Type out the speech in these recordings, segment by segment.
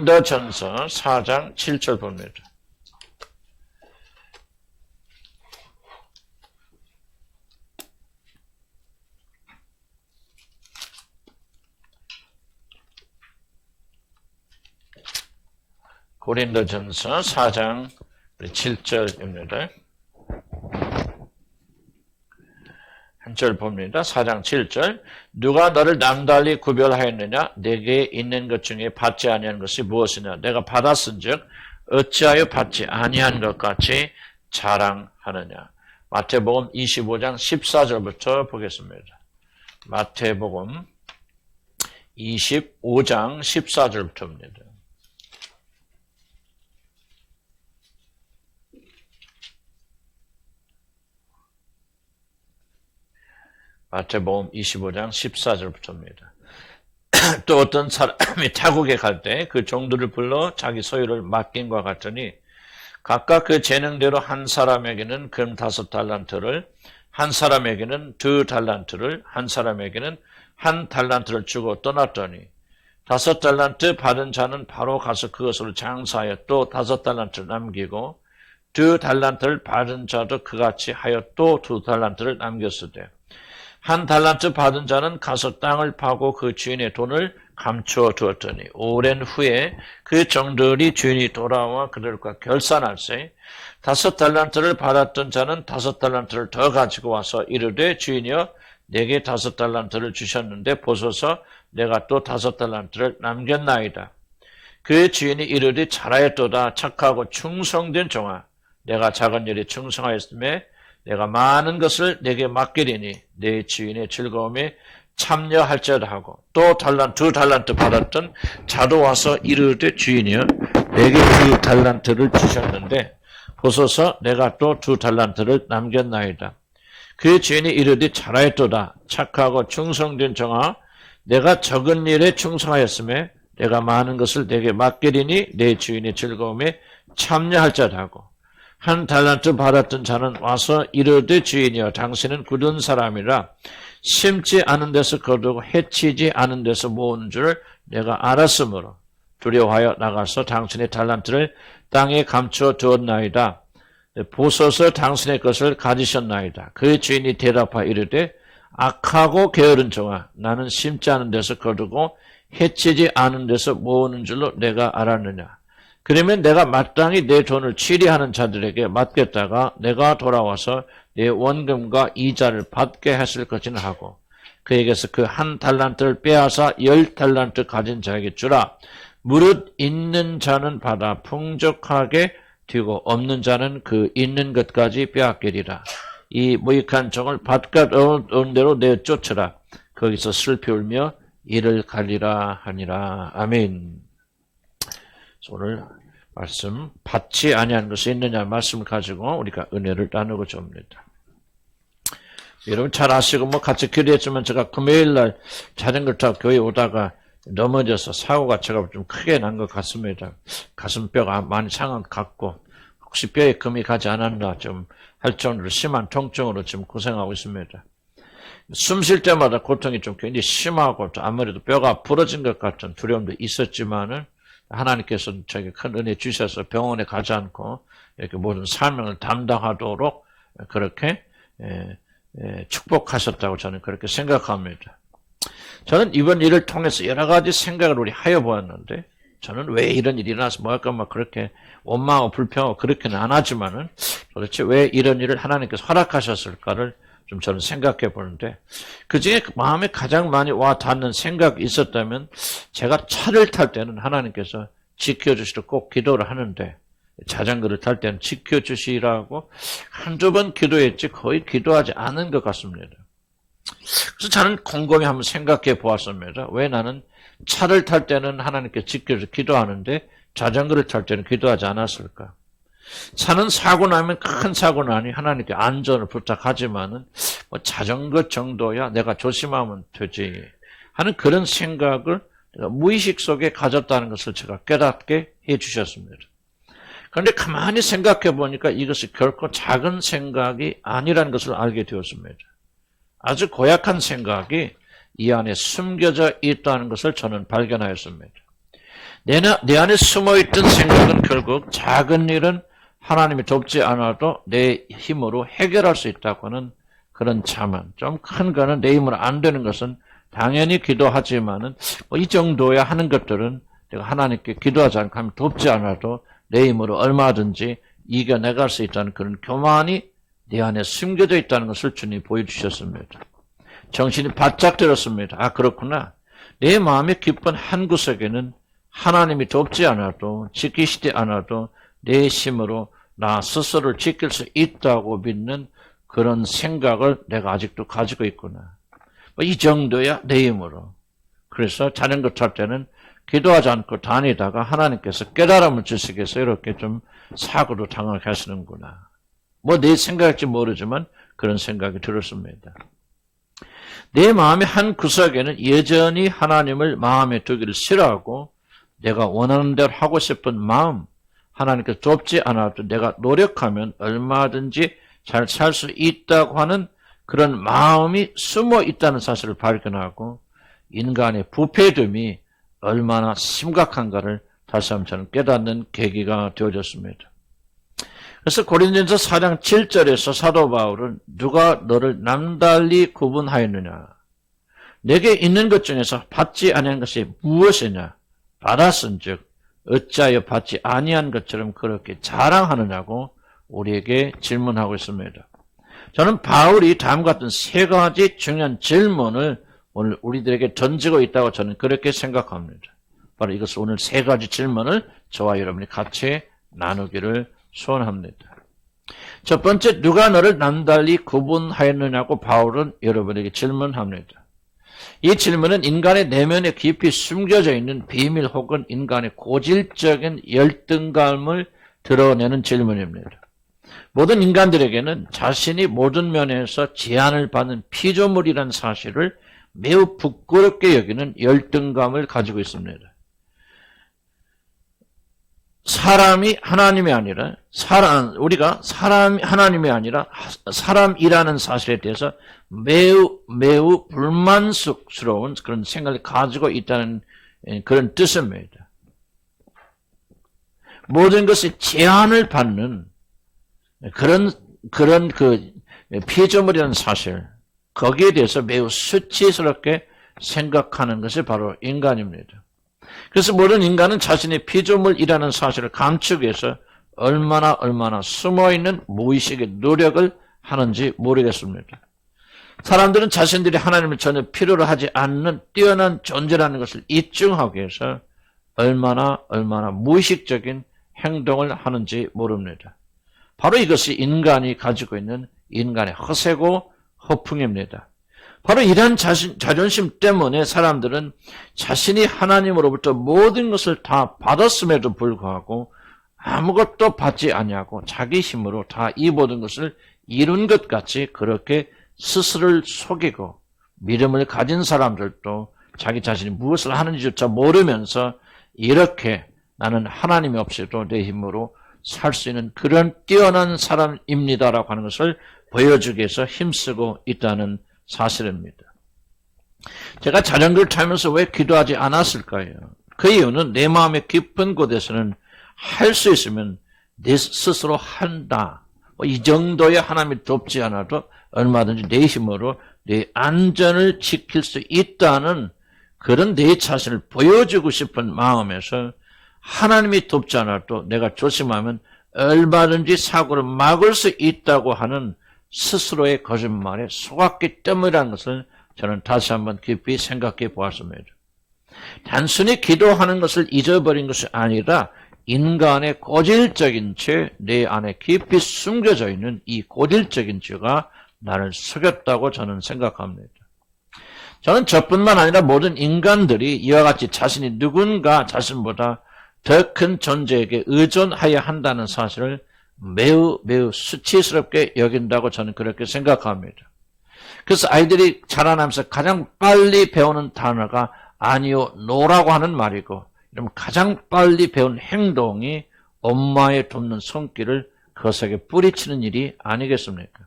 고린도전서 4장 7절 봅니다. 고린도전서 4장 7절입니다. 한 절 봅니다. 4장 7절. 누가 너를 남달리 구별하였느냐? 내게 있는 것 중에 받지 아니한 것이 무엇이냐? 내가 받았은즉 어찌하여 받지 아니한 것 같이 자랑하느냐? 마태복음 25장 14절부터 보겠습니다. 마태복음 25장 14절부터입니다. 마태복음 25장 14절부터입니다. 또 어떤 사람이 타국에 갈 때 그 종들을 불러 자기 소유를 맡긴과 같으니 각각 그 재능대로 한 사람에게는 금 5달란트를, 한 사람에게는 2달란트를, 한 사람에게는 1달란트를 주고 떠났더니 5달란트 받은 자는 바로 가서 그것으로 장사하여 또 5달란트를 남기고 2달란트를 받은 자도 그같이 하여 또 2달란트를 남겼으되 1달란트 받은 자는 가서 땅을 파고 그 주인의 돈을 감추어 두었더니 오랜 후에 그 종들이 주인이 돌아와 그들과 결산할세 5달란트를 받았던 자는 5달란트를 더 가지고 와서 이르되 주인이여 내게 5달란트를 주셨는데 보소서 내가 또 5달란트를 남겼나이다. 그 주인이 이르되 잘하였도다 착하고 충성된 종아 내가 작은 일에 충성하였음에 내가 많은 것을 내게 맡기리니 내 주인의 즐거움에 참여할지어다 하고 또 2달란트 받았던 자도 와서 이르되 주인이여 내게 2달란트를 주셨는데 보소서 내가 또 2달란트를 남겼나이다. 그 주인이 이르되 잘하였도다 착하고 충성된 종아 내가 적은 일에 충성하였음에 내가 많은 것을 내게 맡기리니 내 주인의 즐거움에 참여할지어다 하고 1달란트 받았던 자는 와서 이르되 주인이여 당신은 굳은 사람이라 심지 않은 데서 거두고 해치지 않은 데서 모은 줄 내가 알았으므로 두려워하여 나가서 당신의 달란트를 땅에 감추어 두었나이다. 보소서 당신의 것을 가지셨나이다. 그 주인이 대답하여 이르되 악하고 게으른 종아 나는 심지 않은 데서 거두고 해치지 않은 데서 모으는 줄로 내가 알았느냐. 그러면 내가 마땅히 내 돈을 취리하는 자들에게 맡겼다가 내가 돌아와서 내 원금과 이자를 받게 했을 것이나 하고 그에게서 그 1달란트를 빼앗아 10달란트 가진 자에게 주라. 무릇 있는 자는 받아 풍족하게 뒤고 없는 자는 그 있는 것까지 빼앗기리라. 이 무익한 종을 밭갓 얻은 대로 내쫓으라. 거기서 슬피 울며 이를 갈리라 하니라. 아멘. 오늘 말씀 받지 아니한 것이 있느냐 말씀을 가지고 우리가 은혜를 나누고자 합니다. 여러분 잘 아시고 같이 기도했지만 제가 금요일날 자전거 타고 교회 오다가 넘어져서 사고가 제가 좀 크게 난 것 같습니다. 가슴뼈가 많이 상한 것 같고 혹시 뼈에 금이 가지 않았나 좀 할 정도로 심한 통증으로 지금 고생하고 있습니다. 숨 쉴 때마다 고통이 좀 굉장히 심하고 아무래도 뼈가 부러진 것 같은 두려움도 있었지만은 하나님께서 저에게 큰 은혜 주셔서 병원에 가지 않고 이렇게 모든 사명을 담당하도록 그렇게 축복하셨다고 저는 그렇게 생각합니다. 저는 이번 일을 통해서 여러 가지 생각을 우리 하여 보았는데 저는 왜 이런 일이 일어나서 뭐할까 그렇게 원망하고 불평하고 그렇게는 안 하지만은 도대체 왜 이런 일을 하나님께서 허락하셨을까를 좀 저는 생각해 보는데 그중에 마음에 가장 많이 와 닿는 생각이 있었다면 제가 차를 탈 때는 하나님께서 지켜주시도록 꼭 기도를 하는데 자전거를 탈 때는 지켜주시라고 한두 번 기도했지 거의 기도하지 않은 것 같습니다. 그래서 저는 곰곰이 한번 생각해 보았습니다. 왜 나는 차를 탈 때는 하나님께 지켜주시고 기도하는데 자전거를 탈 때는 기도하지 않았을까? 차는 사고 나면 큰 사고 나니 하나님께 안전을 부탁하지만은 자전거 정도야 내가 조심하면 되지 하는 그런 생각을 무의식 속에 가졌다는 것을 제가 깨닫게 해 주셨습니다. 그런데 가만히 생각해 보니까 이것이 결코 작은 생각이 아니라는 것을 알게 되었습니다. 아주 고약한 생각이 이 안에 숨겨져 있다는 것을 저는 발견하였습니다. 내 안에 숨어있던 생각은 결국 작은 일은 하나님이 돕지 않아도 내 힘으로 해결할 수 있다고 하는 그런 자만, 좀 큰 거는 내 힘으로 안 되는 것은 당연히 기도하지만은 이 정도야 하는 것들은 내가 하나님께 기도하지 않고 하면 돕지 않아도 내 힘으로 얼마든지 이겨내갈 수 있다는 그런 교만이 내 안에 숨겨져 있다는 것을 주님이 보여주셨습니다. 정신이 바짝 들었습니다. 아, 그렇구나. 내 마음의 깊은 한 구석에는 하나님이 돕지 않아도, 지키시지 않아도 내 힘으로 나 스스로를 지킬 수 있다고 믿는 그런 생각을 내가 아직도 가지고 있구나. 이 정도야 내 힘으로. 그래서 자전거 탈 때는 기도하지 않고 다니다가 하나님께서 깨달음을 주시겠어 이렇게 좀 사고로 당하게 하시는구나. 내 생각일지 모르지만 그런 생각이 들었습니다. 내 마음의 한 구석에는 여전히 하나님을 마음에 두기를 싫어하고 내가 원하는 대로 하고 싶은 마음, 하나님께서 돕지 않아도 내가 노력하면 얼마든지 잘 살 수 있다고 하는 그런 마음이 숨어 있다는 사실을 발견하고 인간의 부패됨이 얼마나 심각한가를 다시 한번 저는 깨닫는 계기가 되어졌습니다. 그래서 고린도전서 4장 7절에서 사도 바울은 누가 너를 남달리 구분하였느냐? 내게 있는 것 중에서 받지 아니한 것이 무엇이냐? 받았은즉 어찌하여 받지 아니한 것처럼 그렇게 자랑하느냐고 우리에게 질문하고 있습니다. 저는 바울이 다음과 같은 세 가지 중요한 질문을 오늘 우리들에게 던지고 있다고 저는 그렇게 생각합니다. 바로 이것을 오늘 세 가지 질문을 저와 여러분이 같이 나누기를 소원합니다. 첫 번째, 누가 너를 남달리 구분하였느냐고 바울은 여러분에게 질문합니다. 이 질문은 인간의 내면에 깊이 숨겨져 있는 비밀 혹은 인간의 고질적인 열등감을 드러내는 질문입니다. 모든 인간들에게는 자신이 모든 면에서 제한을 받는 피조물이라는 사실을 매우 부끄럽게 여기는 열등감을 가지고 있습니다. 사람이 하나님이 아니라 우리가 하나님이 아니라 사람이라는 사실에 대해서 매우 불만스러운 그런 생각을 가지고 있다는 그런 뜻입니다. 모든 것이 제한을 받는 그런 그 피조물이라는 사실, 거기에 대해서 매우 수치스럽게 생각하는 것이 바로 인간입니다. 그래서 모든 인간은 자신의 피조물이라는 사실을 감추기 위해서 얼마나 숨어있는 무의식의 노력을 하는지 모르겠습니다. 사람들은 자신들이 하나님을 전혀 필요로 하지 않는 뛰어난 존재라는 것을 입증하기 위해서 얼마나 무의식적인 행동을 하는지 모릅니다. 바로 이것이 인간이 가지고 있는 인간의 허세고 허풍입니다. 바로 이러한 자존심 때문에 사람들은 자신이 하나님으로부터 모든 것을 다 받았음에도 불구하고 아무것도 받지 아니하고 자기 힘으로 다 이 모든 것을 이룬 것 같이 그렇게 스스로를 속이고 믿음을 가진 사람들도 자기 자신이 무엇을 하는지조차 모르면서 이렇게 나는 하나님이 없이도 내 힘으로 살 수 있는 그런 뛰어난 사람입니다라고 하는 것을 보여주기 위해서 힘쓰고 있다는 사실입니다. 제가 자전거를 타면서 왜 기도하지 않았을까요? 그 이유는 내 마음의 깊은 곳에서는 할 수 있으면 내 스스로 한다. 이 정도의 하나님이 돕지 않아도 얼마든지 내 힘으로 내 안전을 지킬 수 있다는 그런 내 자신을 보여주고 싶은 마음에서 하나님이 돕지 않아도 내가 조심하면 얼마든지 사고를 막을 수 있다고 하는 스스로의 거짓말에 속았기 때문이라는 것을 저는 다시 한번 깊이 생각해 보았습니다. 단순히 기도하는 것을 잊어버린 것이 아니라 인간의 고질적인 죄, 내 안에 깊이 숨겨져 있는 이 고질적인 죄가 나를 속였다고 저는 생각합니다. 저는 저뿐만 아니라 모든 인간들이 이와 같이 자신이 누군가 자신보다 더 큰 존재에게 의존해야 한다는 사실을 매우 수치스럽게 여긴다고 저는 그렇게 생각합니다. 그래서 아이들이 자라나면서 가장 빨리 배우는 단어가 아니요, 노라고 하는 말이고, 이러면 가장 빨리 배운 행동이 엄마의 돕는 손길을 거석에 뿌리치는 일이 아니겠습니까?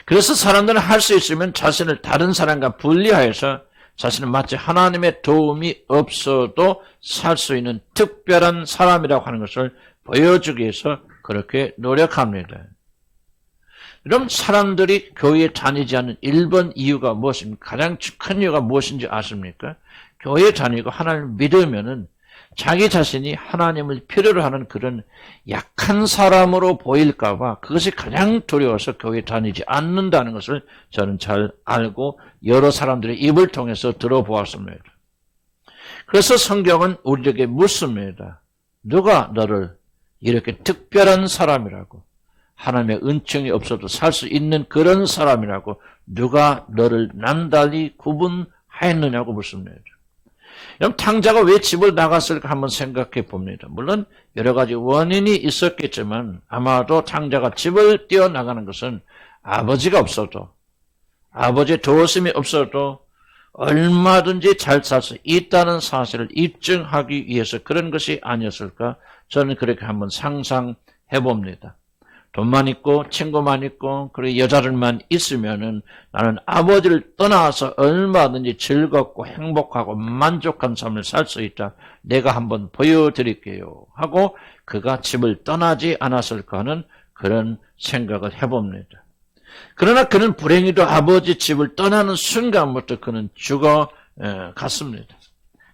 그래서 사람들은 할 수 있으면 자신을 다른 사람과 분리하여서 자신은 마치 하나님의 도움이 없어도 살 수 있는 특별한 사람이라고 하는 것을 보여주기 위해서 그렇게 노력합니다. 그럼 사람들이 교회에 다니지 않는 1번 이유가 무엇입니까? 가장 큰 이유가 무엇인지 아십니까? 교회에 다니고 하나님을 믿으면은 자기 자신이 하나님을 필요로 하는 그런 약한 사람으로 보일까봐 그것이 가장 두려워서 교회에 다니지 않는다는 것을 저는 잘 알고 여러 사람들의 입을 통해서 들어보았습니다. 그래서 성경은 우리에게 묻습니다. 누가 너를 이렇게 특별한 사람이라고, 하나님의 은총이 없어도 살 수 있는 그런 사람이라고 누가 너를 남달리 구분하였느냐고 묻습니다. 그럼 탕자가 왜 집을 나갔을까 한번 생각해 봅니다. 물론 여러 가지 원인이 있었겠지만 아마도 탕자가 집을 뛰어나가는 것은 아버지가 없어도, 아버지의 도우심이 없어도 얼마든지 잘 살 수 있다는 사실을 입증하기 위해서 그런 것이 아니었을까? 저는 그렇게 한번 상상해 봅니다. 돈만 있고 친구만 있고 그리고 여자들만 있으면은 나는 아버지를 떠나서 얼마든지 즐겁고 행복하고 만족한 삶을 살 수 있다. 내가 한번 보여드릴게요. 하고 그가 집을 떠나지 않았을까 하는 그런 생각을 해봅니다. 그러나 그는 불행히도 아버지 집을 떠나는 순간부터 그는 죽어갔습니다.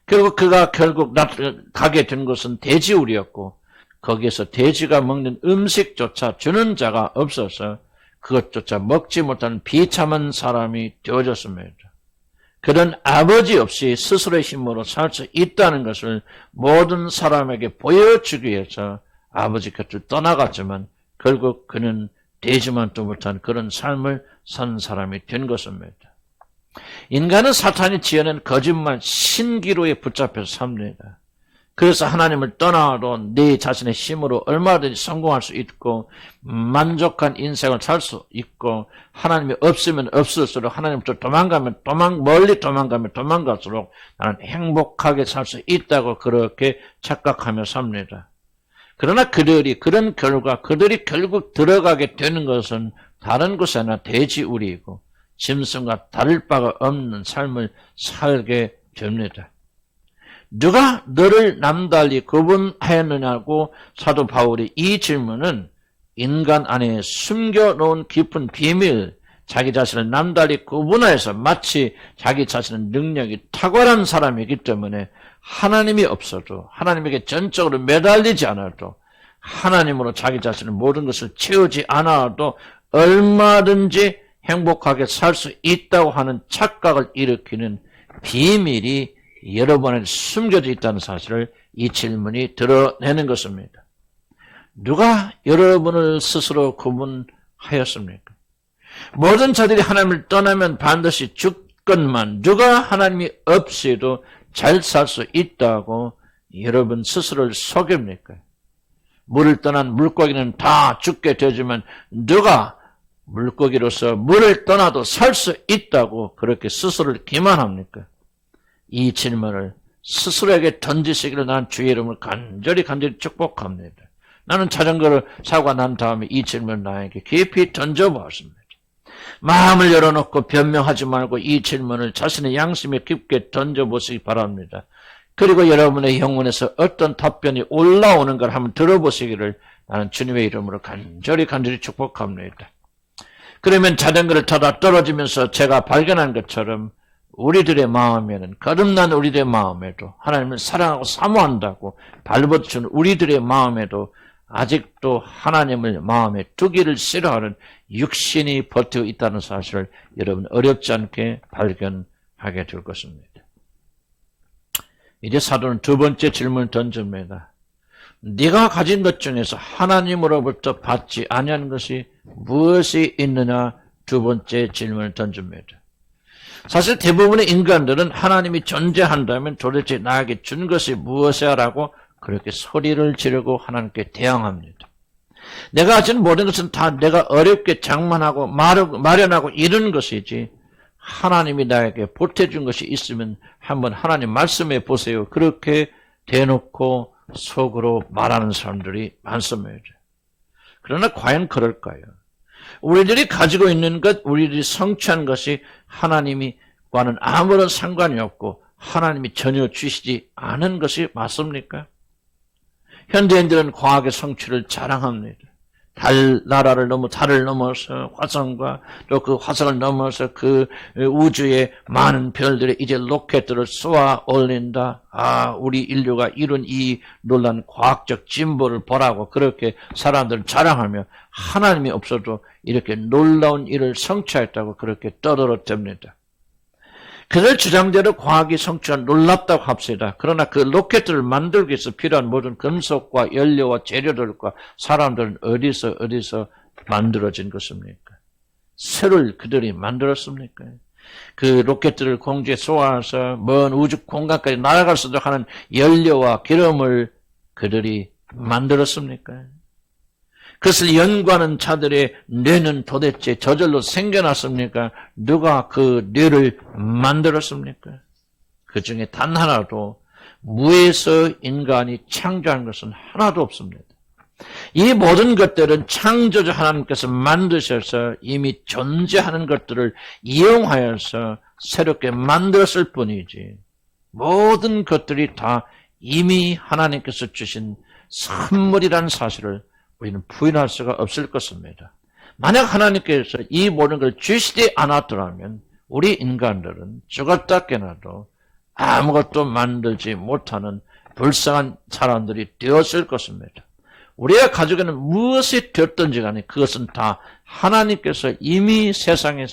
그리고 그가 결국 가게 된 곳은 돼지우리였고 거기에서 돼지가 먹는 음식조차 주는 자가 없어서 그것조차 먹지 못하는 비참한 사람이 되어졌습니다. 그런 아버지 없이 스스로의 힘으로 살 수 있다는 것을 모든 사람에게 보여주기 위해서 아버지 곁을 떠나갔지만 결국 그는 돼지만도 못한 그런 삶을 산 사람이 된 것입니다. 인간은 사탄이 지어낸 거짓말 신기루에 붙잡혀서 삽니다. 그래서 하나님을 떠나도 내 자신의 힘으로 얼마든지 성공할 수 있고 만족한 인생을 살 수 있고 하나님이 없으면 없을수록 하나님부터 멀리 도망가면 도망갈수록 나는 행복하게 살 수 있다고 그렇게 착각하며 삽니다. 그러나 그들이 결국 들어가게 되는 것은 다른 곳이 아니라 돼지우리이고 짐승과 다를 바가 없는 삶을 살게 됩니다. 누가 너를 남달리 구분하였느냐고 사도 바울이 이 질문은 인간 안에 숨겨놓은 깊은 비밀, 자기 자신을 남달리 구분하여서 마치 자기 자신은 능력이 탁월한 사람이기 때문에 하나님이 없어도 하나님에게 전적으로 매달리지 않아도 하나님으로 자기 자신의 모든 것을 채우지 않아도 얼마든지 행복하게 살 수 있다고 하는 착각을 일으키는 비밀이 여러분에게 숨겨져 있다는 사실을 이 질문이 드러내는 것입니다. 누가 여러분을 스스로 구분하였습니까? 모든 자들이 하나님을 떠나면 반드시 죽건만 누가 하나님이 없이도 잘 살 수 있다고 여러분 스스로를 속입니까? 물을 떠난 물고기는 다 죽게 되지만 누가 물고기로서 물을 떠나도 살 수 있다고 그렇게 스스로를 기만합니까? 이 질문을 스스로에게 던지시기를 난 주의 이름을 간절히 축복합니다. 나는 자전거를 사고 난 다음에 이 질문을 나에게 깊이 던져보았습니다. 마음을 열어놓고 변명하지 말고 이 질문을 자신의 양심에 깊게 던져보시기 바랍니다. 그리고 여러분의 영혼에서 어떤 답변이 올라오는 걸 한번 들어보시기를 나는 주님의 이름으로 간절히 축복합니다. 그러면 자전거를 타다 떨어지면서 제가 발견한 것처럼 우리들의 마음에는 거듭난 우리들의 마음에도 하나님을 사랑하고 사모한다고 발버둥 우리들의 마음에도 아직도 하나님을 마음에 두기를 싫어하는 육신이 버티고 있다는 사실을 여러분 어렵지 않게 발견하게 될 것입니다. 이제 사도는 두 번째 질문을 던집니다. 네가 가진 것 중에서 하나님으로부터 받지 아니하는 것이 무엇이 있느냐 두 번째 질문을 던집니다. 사실 대부분의 인간들은 하나님이 존재한다면 도대체 나에게 준 것이 무엇이야 라고 그렇게 소리를 지르고 하나님께 대항합니다. 내가 가진 모든 것은 다 내가 어렵게 장만하고 마련하고 이런 것이지 하나님이 나에게 보태준 것이 있으면 한번 하나님 말씀해 보세요. 그렇게 대놓고 속으로 말하는 사람들이 많습니다. 그러나 과연 그럴까요? 우리들이 가지고 있는 것, 우리들이 성취한 것이 하나님이 과는 아무런 상관이 없고 하나님이 전혀 주시지 않은 것이 맞습니까? 현대인들은 과학의 성취를 자랑합니다. 나라를 넘어 달을 넘어서 화성과 또 그 화성을 넘어서 그 우주에 많은 별들이 이제 로켓들을 쏘아 올린다. 우리 인류가 이룬 이 놀라운 과학적 진보를 보라고 그렇게 사람들은 자랑하며 하나님이 없어도 이렇게 놀라운 일을 성취했다고 그렇게 떠들어댑니다. 그들 주장대로 과학이 성취한 놀랍다고 합시다. 그러나 그 로켓을 만들기 위해서 필요한 모든 금속과 연료와 재료들과 사람들은 어디서 만들어진 것입니까? 새를 그들이 만들었습니까? 그 로켓들을 공중에 쏘아서 먼 우주 공간까지 날아갈 수 있도록 하는 연료와 기름을 그들이 만들었습니까? 그것을 연구하는 자들의 뇌는 도대체 저절로 생겨났습니까? 누가 그 뇌를 만들었습니까? 그 중에 단 하나도 무에서 인간이 창조한 것은 하나도 없습니다. 이 모든 것들은 창조주 하나님께서 만드셔서 이미 존재하는 것들을 이용하여서 새롭게 만들었을 뿐이지 모든 것들이 다 이미 하나님께서 주신 선물이라는 사실을 우리는 부인할 수가 없을 것입니다. 만약 하나님께서 이 모든 걸 주시지 않았더라면 우리 인간들은 죽었다 깨나도 아무것도 만들지 못하는 불쌍한 사람들이 되었을 것입니다. 우리가 가지고는 무엇이 되었든지 간에 그것은 다 하나님께서 이미 세상을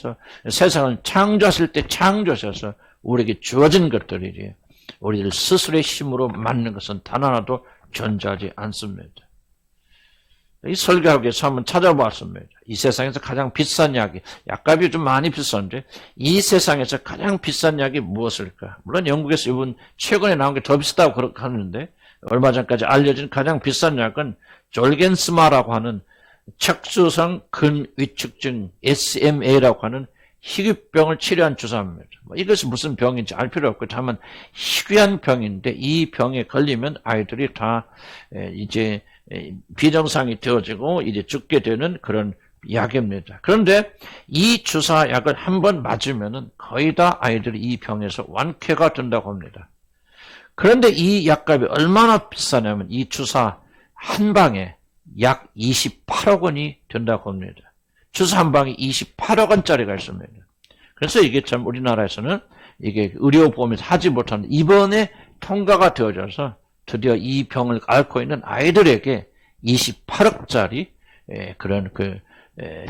창조하실 때 창조하셔서 우리에게 주어진 것들이지 우리들 스스로의 힘으로 만든 것은 단 하나도 존재하지 않습니다. 이 설교하기 위해서 한번 찾아봤습니다. 이 세상에서 가장 비싼 약이, 약값이 좀 많이 비싼데, 이 세상에서 가장 비싼 약이 무엇일까? 물론 영국에서 이번 최근에 나온 게 더 비싸다고 그렇게 하는데, 얼마 전까지 알려진 가장 비싼 약은 졸겐스마라고 하는 척수성 근위축증 SMA라고 하는 희귀병을 치료한 주사입니다. 이것이 무슨 병인지 알 필요 없고, 다만 희귀한 병인데, 이 병에 걸리면 아이들이 다 이제 비정상이 되어지고 이제 죽게 되는 그런 약입니다. 그런데 이 주사약을 한번 맞으면은 거의 다 아이들이 이 병에서 완쾌가 된다고 합니다. 그런데 이 약값이 얼마나 비싸냐면 이 주사 한 방에 약 28억 원이 된다고 합니다. 주사 한 방에 28억 원짜리가 있습니다. 그래서 이게 참 우리나라에서는 이게 의료보험에서 하지 못하는 이번에 통과가 되어져서 드디어 이 병을 앓고 있는 아이들에게 28억짜리 그런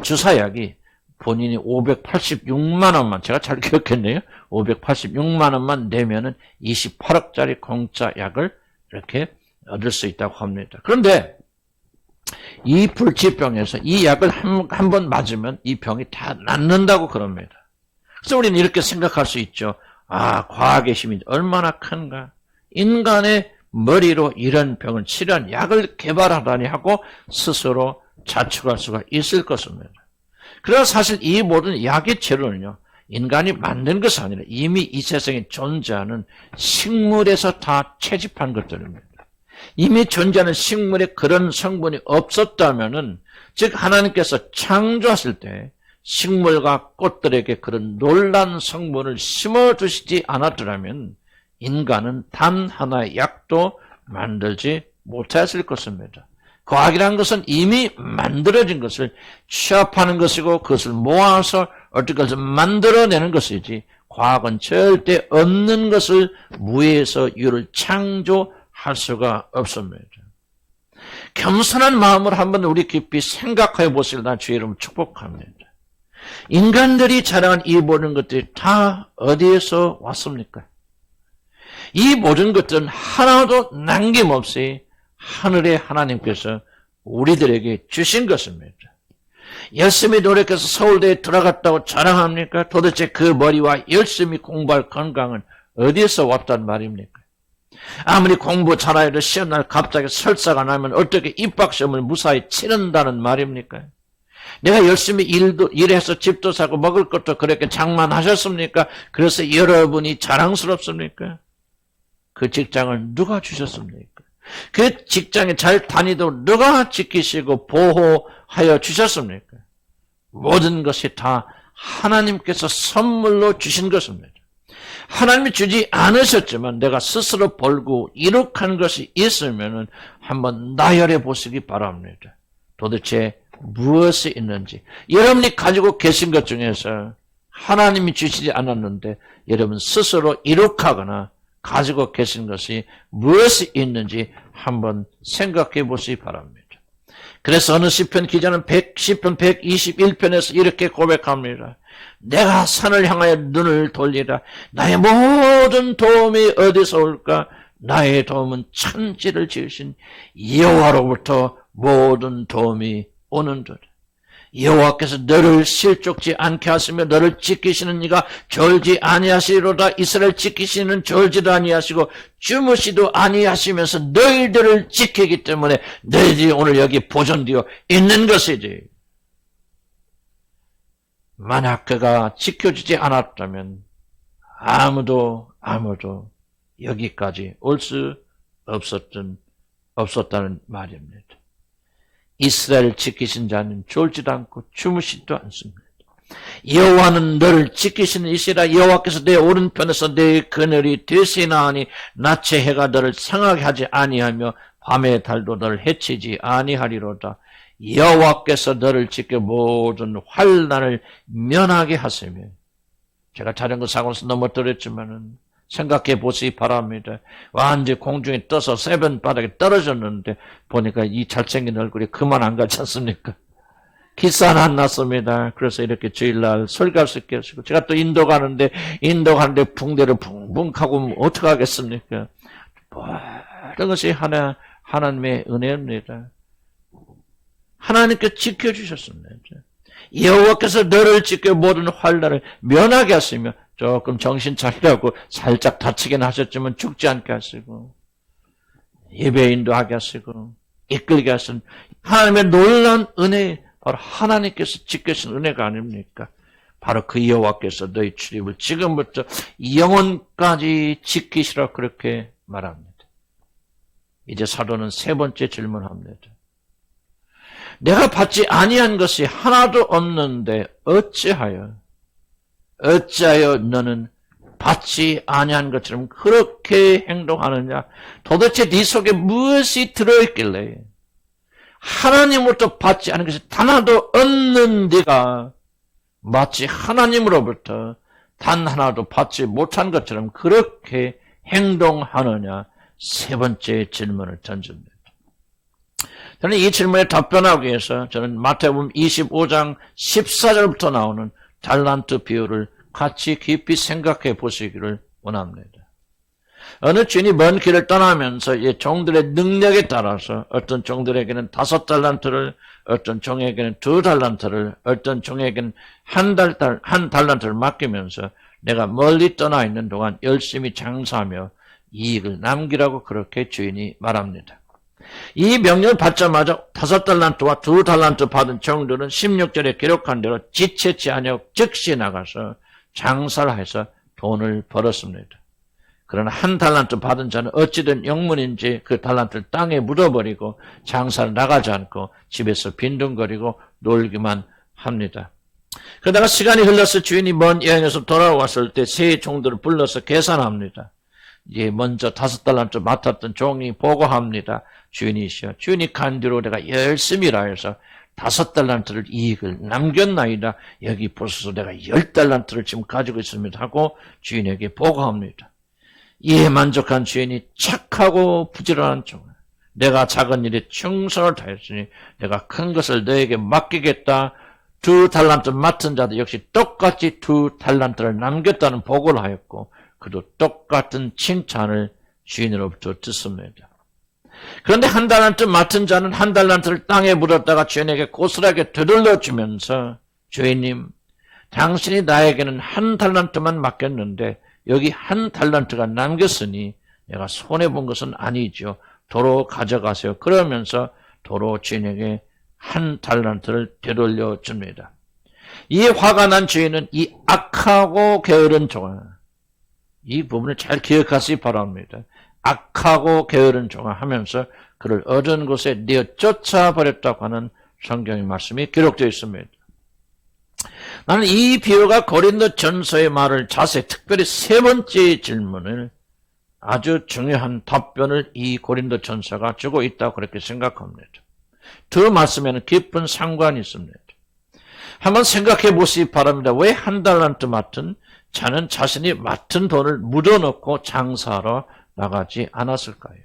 주사약이 본인이 586만 원만, 제가 잘 기억했네요. 586만 원만 내면은 28억짜리 공짜 약을 이렇게 얻을 수 있다고 합니다. 그런데 이 불치병에서 이 약을 한 번 맞으면 이 병이 다 낫는다고 그럽니다. 그래서 우리는 이렇게 생각할 수 있죠. 과학의 힘이 얼마나 큰가. 인간의 머리로 이런 병을 치료한 약을 개발하다니 하고 스스로 자축할 수가 있을 것입니다. 그러나 사실 이 모든 약의 재료는요, 인간이 만든 것이 아니라 이미 이 세상에 존재하는 식물에서 다 채집한 것들입니다. 이미 존재하는 식물에 그런 성분이 없었다면은, 즉 하나님께서 창조하실 때 식물과 꽃들에게 그런 놀라운 성분을 심어주시지 않았더라면 인간은 단 하나의 약도 만들지 못했을 것입니다. 과학이라는 것은 이미 만들어진 것을 취합하는 것이고 그것을 모아서 어떻게 해서 만들어내는 것이지 과학은 절대 없는 것을 무에서 유를 창조할 수가 없습니다. 겸손한 마음으로 한번 우리 깊이 생각해 보시길 난 주의 이름으로 축복합니다. 인간들이 자랑한 이 모든 것들이 다 어디에서 왔습니까? 이 모든 것들은 하나도 남김없이 하늘의 하나님께서 우리들에게 주신 것입니다. 열심히 노력해서 서울대에 들어갔다고 자랑합니까? 도대체 그 머리와 열심히 공부할 건강은 어디에서 왔단 말입니까? 아무리 공부 잘해도 시험날 갑자기 설사가 나면 어떻게 입학시험을 무사히 치른다는 말입니까? 내가 열심히 일해서 집도 사고 먹을 것도 그렇게 장만하셨습니까? 그래서 여러분이 자랑스럽습니까? 그 직장을 누가 주셨습니까? 그 직장에 잘 다니도록 누가 지키시고 보호하여 주셨습니까? 모든 것이 다 하나님께서 선물로 주신 것입니다. 하나님이 주지 않으셨지만 내가 스스로 벌고 이룩한 것이 있으면은 한번 나열해 보시기 바랍니다. 도대체 무엇이 있는지. 여러분이 가지고 계신 것 중에서 하나님이 주시지 않았는데 여러분 스스로 이룩하거나 가지고 계신 것이 무엇이 있는지 한번 생각해 보시기 바랍니다. 그래서 어느 시편 기자는 시편 121편에서 이렇게 고백합니다. 내가 산을 향하여 눈을 돌리라. 나의 모든 도움이 어디서 올까? 나의 도움은 천지를 지으신 여호와로부터 모든 도움이 오는도다. 여호와께서 너를 실족지 않게 하시며 너를 지키시는 이가 졸지 아니하시리로다. 이스라엘 지키시는 졸지도 아니하시고 주무시도 아니하시면서 너희들을 지키기 때문에 너희들이 오늘 여기 보존되어 있는 것이지. 만약 그가 지켜주지 않았다면 아무도 여기까지 올 수 없었다는 말입니다. 이스라엘 지키신 자는 졸지도 않고 주무시지도 않습니다. 여호와는 너를 지키시는 이시라. 여호와께서 내 오른편에서 내 그늘이 되시나니 낮의 해가 너를 상하게 하지 아니하며 밤의 달도 너를 해치지 아니하리로다. 여호와께서 너를 지켜 모든 환난을 면하게 하시며. 제가 자전거 사고에서 넘어뜨렸지만은 생각해 보시기 바랍니다. 완전히 공중에 떠서 세변 바닥에 떨어졌는데 보니까 이 잘생긴 얼굴이 그만 안 가지 않습니까? 기사 안 났습니다. 그래서 이렇게 주일날 설교할 수 있게 하시고, 제가 또 인도 가는데 붕대를 붕붕 하고 어떻게 하겠습니까? 모든 것이 하나님의 은혜입니다. 하나님께 지켜주셨습니다. 여호와께서 너를 지켜 모든 환난을 면하게 하시며, 조금 정신 차리라고 살짝 다치긴 하셨지만 죽지 않게 하시고, 예배 인도하게 하시고, 이끌게 하신 하나님의 놀라운 은혜, 바로 하나님께서 지켜주신 은혜가 아닙니까? 바로 그 여호와께서 너희 출입을 지금부터 영원까지 지키시라 그렇게 말합니다. 이제 사도는 세 번째 질문합니다. 내가 받지 아니한 것이 하나도 없는데 어찌하여 너는 받지 아니한 것처럼 그렇게 행동하느냐? 도대체 네 속에 무엇이 들어있길래 하나님으로부터 받지 않은 것이 단 하나도 없는 네가 마치 하나님으로부터 단 하나도 받지 못한 것처럼 그렇게 행동하느냐? 세 번째 질문을 던집니다. 저는 이 질문에 답변하기 위해서 저는 마태복음 25장 14절부터 나오는 달란트 비유를 같이 깊이 생각해 보시기를 원합니다. 어느 주인이 먼 길을 떠나면서 이 종들의 능력에 따라서 어떤 종들에게는 5달란트를, 어떤 종에게는 2달란트를, 어떤 종에게는 한 달란트를 맡기면서 내가 멀리 떠나 있는 동안 열심히 장사하며 이익을 남기라고 그렇게 주인이 말합니다. 이 명령을 받자마자 5달란트와 2달란트 받은 종들은 16절에 기록한 대로 지체치 아니하고 즉시 나가서 장사를 해서 돈을 벌었습니다. 그러나 1달란트 받은 자는 어찌된 영문인지 그 달란트를 땅에 묻어버리고 장사를 나가지 않고 집에서 빈둥거리고 놀기만 합니다. 그러다가 시간이 흘러서 주인이 먼 여행에서 돌아왔을 때 세 종들을 불러서 계산합니다. 이제 먼저 5달란트 맡았던 종이 보고합니다. 주인이시여, 주인이 간 뒤로 내가 열심히 일하여서 5달란트를 이익을 남겼나이다. 여기 보소서, 내가 10달란트를 지금 가지고 있습니다 하고 주인에게 보고합니다. 이에 만족한 주인이 착하고 부지런한 종, 내가 작은 일에 충성을 다했으니 내가 큰 것을 너에게 맡기겠다. 2달란트 맡은 자도 역시 똑같이 2달란트를 남겼다는 보고를 하였고 그도 똑같은 칭찬을 주인으로부터 듣습니다. 그런데 1달란트 맡은 자는 1달란트를 땅에 묻었다가 주인에게 고스란하게 되돌려주면서, 주인님, 당신이 나에게는 1달란트만 맡겼는데 여기 1달란트가 남겼으니 내가 손해본 것은 아니죠. 도로 가져가세요. 그러면서 도로 주인에게 1달란트를 되돌려 줍니다. 이 화가 난 주인은 이 악하고 게으른 종아, 이 부분을 잘 기억하시기 바랍니다. 악하고 게으른 종아 하면서 그를 어두운 곳에 내어 쫓아버렸다고 하는 성경의 말씀이 기록되어 있습니다. 나는 이 비유가 고린도 전서의 말을 자세히 특별히 세 번째 질문을 아주 중요한 답변을 이 고린도 전서가 주고 있다고 그렇게 생각합니다. 두 말씀에는 깊은 상관이 있습니다. 한번 생각해 보시기 바랍니다. 왜 한 달란트 맡은 자는 자신이 맡은 돈을 묻어놓고 장사하러 나가지 않았을까요?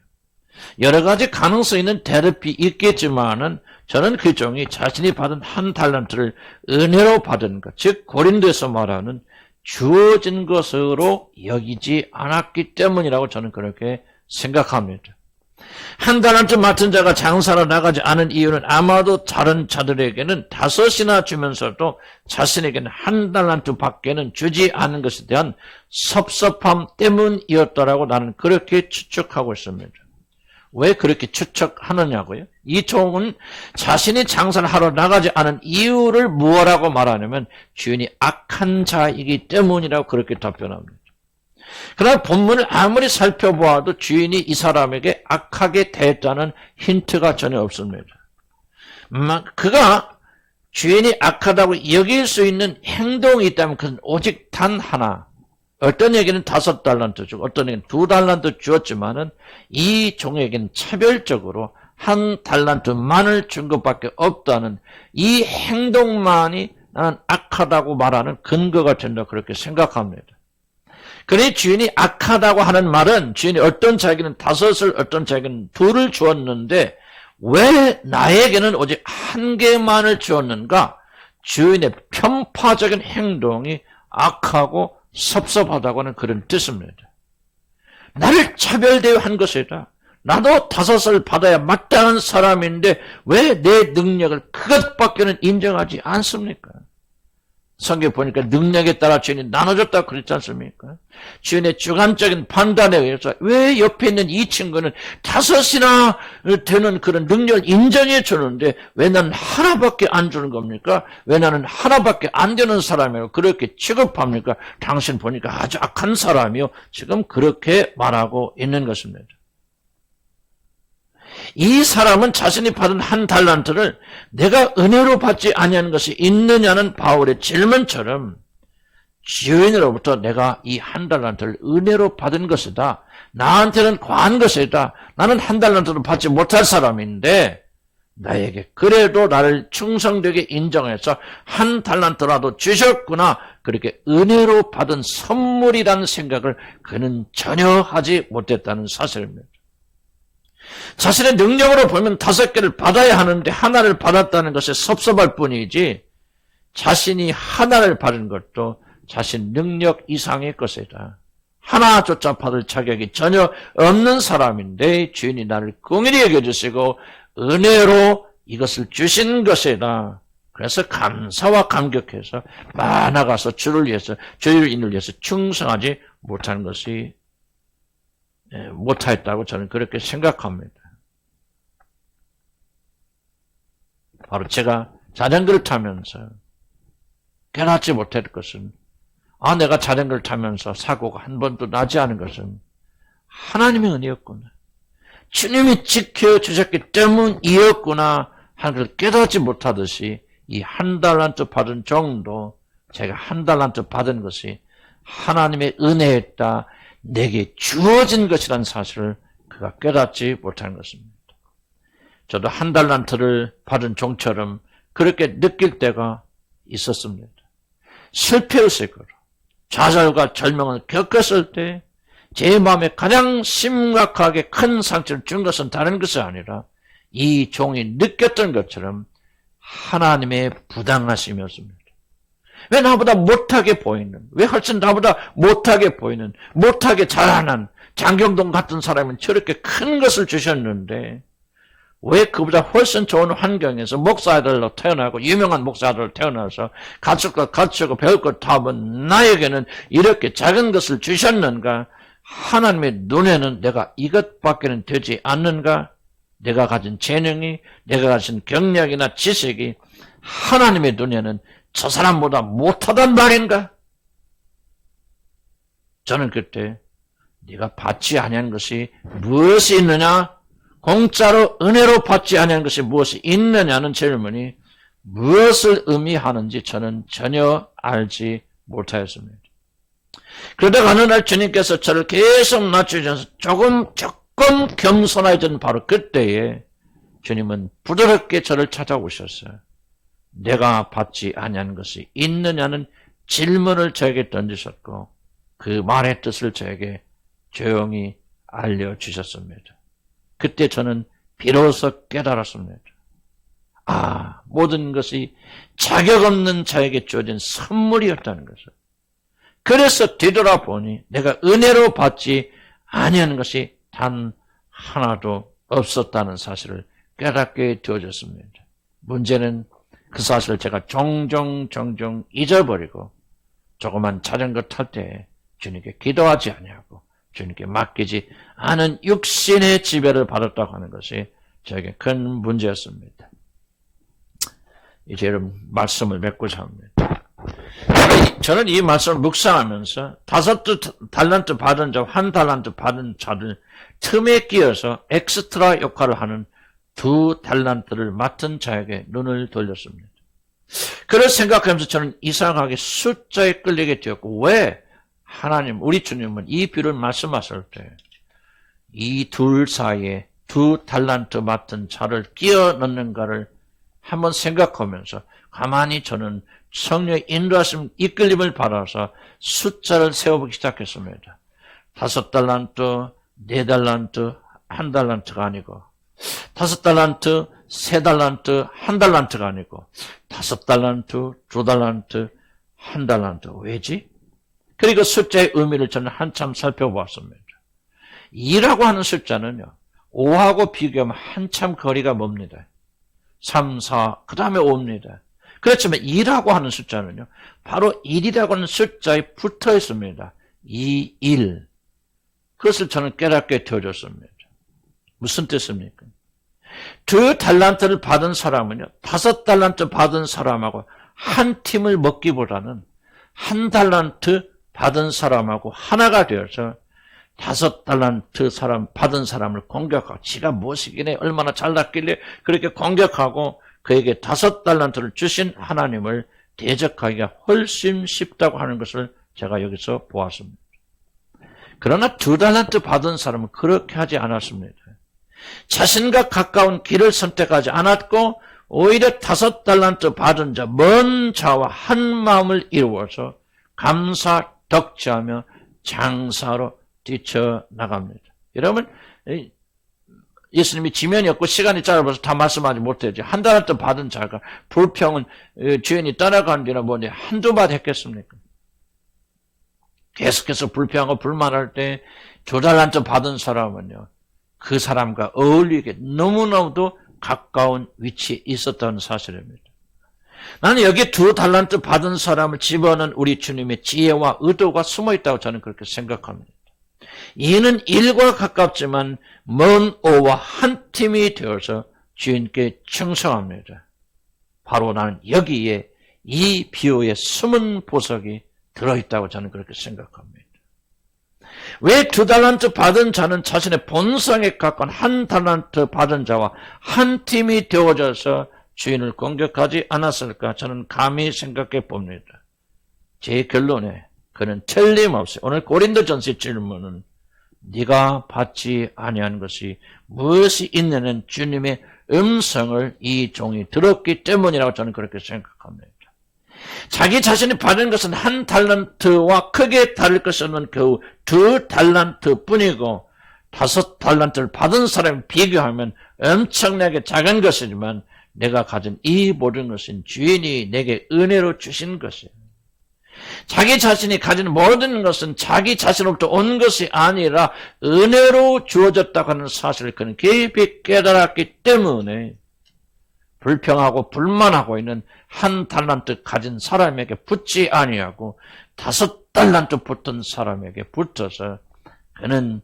여러 가지 가능성 있는 대답이 있겠지만은 저는 그 종이 자신이 받은 한 달란트를 은혜로 받은 것, 즉 고린도에서 말하는 주어진 것으로 여기지 않았기 때문이라고 저는 그렇게 생각합니다. 한 달란트 맡은 자가 장사로 나가지 않은 이유는 아마도 다른 자들에게는 5이나 주면서도 자신에게는 한 달란트 밖에는 주지 않은 것에 대한 섭섭함 때문이었다라고 나는 그렇게 추측하고 있습니다. 왜 그렇게 추측하느냐고요? 이 종은 자신이 장사를 하러 나가지 않은 이유를 무엇라고 말하냐면 주인이 악한 자이기 때문이라고 그렇게 답변합니다. 그러나 본문을 아무리 살펴보아도 주인이 이 사람에게 악하게 대했다는 힌트가 전혀 없습니다. 그가 주인이 악하다고 여길 수 있는 행동이 있다면 그건 오직 단 하나. 어떤 얘기는 5달란트 주고 어떤 얘기는 2달란트 주었지만은 이 종에게는 차별적으로 한 달란트만을 준 것밖에 없다는 이 행동만이 나는 악하다고 말하는 근거가 된다 그렇게 생각합니다. 그러니 주인이 악하다고 하는 말은 주인이 어떤 자에게는 5을 어떤 자에게는 2를 주었는데 왜 나에게는 오직 1개만을 주었는가? 주인의 편파적인 행동이 악하고 섭섭하다고 하는 그런 뜻입니다. 나를 차별대우한 것이다. 나도 5을 받아야 마땅한 사람인데 왜 내 능력을 그것밖에는 인정하지 않습니까? 성경 보니까 능력에 따라 주인이 나눠줬다고 그랬지 않습니까? 주인의 주관적인 판단에 의해서 왜 옆에 있는 이 친구는 5이나 되는 그런 능력을 인정해 주는데 왜 나는 하나밖에 안 주는 겁니까? 왜 나는 하나밖에 안 되는 사람이라고 그렇게 취급합니까? 당신 보니까 아주 악한 사람이요. 지금 그렇게 말하고 있는 것입니다. 이 사람은 자신이 받은 한 달란트를 내가 은혜로 받지 아니하는 것이 있느냐는 바울의 질문처럼 주인으로부터 내가 이 한 달란트를 은혜로 받은 것이다. 나한테는 과한 것이다. 나는 한 달란트도 받지 못할 사람인데 나에게 그래도 나를 충성되게 인정해서 한 달란트라도 주셨구나. 그렇게 은혜로 받은 선물이라는 생각을 그는 전혀 하지 못했다는 사실입니다. 자신의 능력으로 보면 5개를 받아야 하는데 하나를 받았다는 것에 섭섭할 뿐이지 자신이 하나를 받은 것도 자신 능력 이상의 것이다. 하나조차 받을 자격이 전혀 없는 사람인데 주인이 나를 긍휼히 여겨주시고 은혜로 이것을 주신 것이다. 그래서 감사와 감격해서 나아가서 주를 위해서 주인을 위해서 충성하지 못하는 것이 못하였다고 저는 그렇게 생각합니다. 바로 제가 자전거를 타면서 깨닫지 못할 것은 내가 자전거를 타면서 사고가 한 번도 나지 않은 것은 하나님의 은혜였구나. 주님이 지켜주셨기 때문이었구나 하는 걸 깨닫지 못하듯이 이 한 달란트 받은 정도 제가 한 달란트 받은 것이 하나님의 은혜였다. 내게 주어진 것이라는 사실을 그가 깨닫지 못하는 것입니다. 저도 한 달란트를 받은 종처럼 그렇게 느낄 때가 있었습니다. 실패했을 거로 좌절과 절망을 겪었을 때 제 마음에 가장 심각하게 큰 상처를 준 것은 다른 것이 아니라 이 종이 느꼈던 것처럼 하나님의 부당하심이었습니다. 왜 나보다 못하게 보이는, 왜 훨씬 나보다 못하게 보이는, 못하게 잘하는 장경동 같은 사람은 저렇게 큰 것을 주셨는데 왜 그보다 훨씬 좋은 환경에서 목사들로 태어나고 유명한 목사들로 태어나서 가축과 가르치고 배울 것 다 하면 나에게는 이렇게 작은 것을 주셨는가? 하나님의 눈에는 내가 이것밖에는 되지 않는가? 내가 가진 재능이, 내가 가진 경력이나 지식이 하나님의 눈에는 저 사람보다 못하단 말인가? 저는 그때 네가 받지 아니한 것이 무엇이 있느냐? 공짜로 은혜로 받지 아니한 것이 무엇이 있느냐는 질문이 무엇을 의미하는지 저는 전혀 알지 못하였습니다. 그러다가 어느 날 주님께서 저를 계속 낮추셔서 조금 겸손해진 바로 그때에 주님은 부드럽게 저를 찾아오셨어요. 내가 받지 아니한 것이 있느냐는 질문을 저에게 던지셨고 그 말의 뜻을 저에게 조용히 알려주셨습니다. 그때 저는 비로소 깨달았습니다. 모든 것이 자격 없는 자에게 주어진 선물이었다는 것을. 그래서 뒤돌아보니 내가 은혜로 받지 아니한 것이 단 하나도 없었다는 사실을 깨닫게 되어졌습니다. 문제는 그 사실을 제가 종종 잊어버리고 조그만 자전거 탈 때 주님께 기도하지 아니하고 주님께 맡기지 않은 육신의 지배를 받았다고 하는 것이 저에게 큰 문제였습니다. 이제 여러분 말씀을 맺고자 합니다. 저는 이 말씀을 묵상하면서 5달란트 받은 자와 1달란트 받은 자들 틈에 끼어서 엑스트라 역할을 하는 2달란트를 맡은 자에게 눈을 돌렸습니다. 그걸 생각하면서 저는 이상하게 숫자에 끌리게 되었고, 왜 하나님, 우리 주님은 이 비유를 말씀하실 때 이 둘 사이에 2달란트 맡은 자를 끼워 넣는가를 한번 생각하면서 가만히 저는 성령의 인도하심 이끌림을 받아서 숫자를 세워보기 시작했습니다. 5달란트, 4달란트, 1달란트가 아니고 5달란트, 3달란트, 1달란트가 아니고 5달란트, 2달란트, 1달란트. 왜지? 그리고 숫자의 의미를 저는 한참 살펴보았습니다. 2라고 하는 숫자는요, 5하고 비교하면 한참 거리가 멉니다. 3, 4, 그 다음에 5입니다. 그렇지만 2라고 하는 숫자는요, 바로 1이라고 하는 숫자에 붙어 있습니다. 2, 1. 그것을 저는 깨닫게 되어졌습니다. 무슨 뜻입니까? 2달란트를 받은 사람은요, 5달란트 받은 사람하고 한 팀을 먹기보다는 1달란트 받은 사람하고 하나가 되어서 5달란트 사람 받은 사람을 공격하고, 지가 무엇이길래 얼마나 잘났길래 그렇게 공격하고 그에게 5달란트를 주신 하나님을 대적하기가 훨씬 쉽다고 하는 것을 제가 여기서 보았습니다. 그러나 2달란트 받은 사람은 그렇게 하지 않았습니다. 자신과 가까운 길을 선택하지 않았고 오히려 5달란트 받은 자, 먼 자와 한 마음을 이루어서 감사 덕지하며 장사로 뛰쳐나갑니다. 여러분, 예수님이 지면이 없고 시간이 짧아서 다 말씀하지 못했죠. 1달란트 받은 자가 불평은 주인이 떠나간 뒤나 뭐니 한두 마디 했겠습니까? 계속해서 불평하고 불만할 때 2달란트 받은 사람은요, 그 사람과 어울리게 너무나도 가까운 위치에 있었다는 사실입니다. 나는 여기 2달란트 받은 사람을 집어넣은 우리 주님의 지혜와 의도가 숨어있다고 저는 그렇게 생각합니다. 이는 1과 가깝지만 먼 5와 한 팀이 되어서 주인께 충성합니다. 바로 나는 여기에 이 비유의 숨은 보석이 들어있다고 저는 그렇게 생각합니다. 왜 2달란트 받은 자는 자신의 본성에 가까운 1달란트 받은 자와 한 팀이 되어져서 주인을 공격하지 않았을까? 저는 감히 생각해 봅니다. 제 결론에 그는 틀림없이 오늘 고린도전서 질문은 네가 받지 아니한 것이 무엇이 있느냐는 주님의 음성을 이 종이 들었기 때문이라고 저는 그렇게 생각합니다. 자기 자신이 받은 것은 1달란트와 크게 다를 것이 없는 겨우 2달란트 뿐이고 5달란트를 받은 사람이 비교하면 엄청나게 작은 것이지만 내가 가진 이 모든 것은 주인이 내게 은혜로 주신 것이에요. 자기 자신이 가진 모든 것은 자기 자신으로부터 온 것이 아니라 은혜로 주어졌다고 하는 사실을 그는 깊이 깨달았기 때문에 불평하고 불만하고 있는 1달란트 가진 사람에게 붙지 아니하고 5달란트 붙은 사람에게 붙어서 그는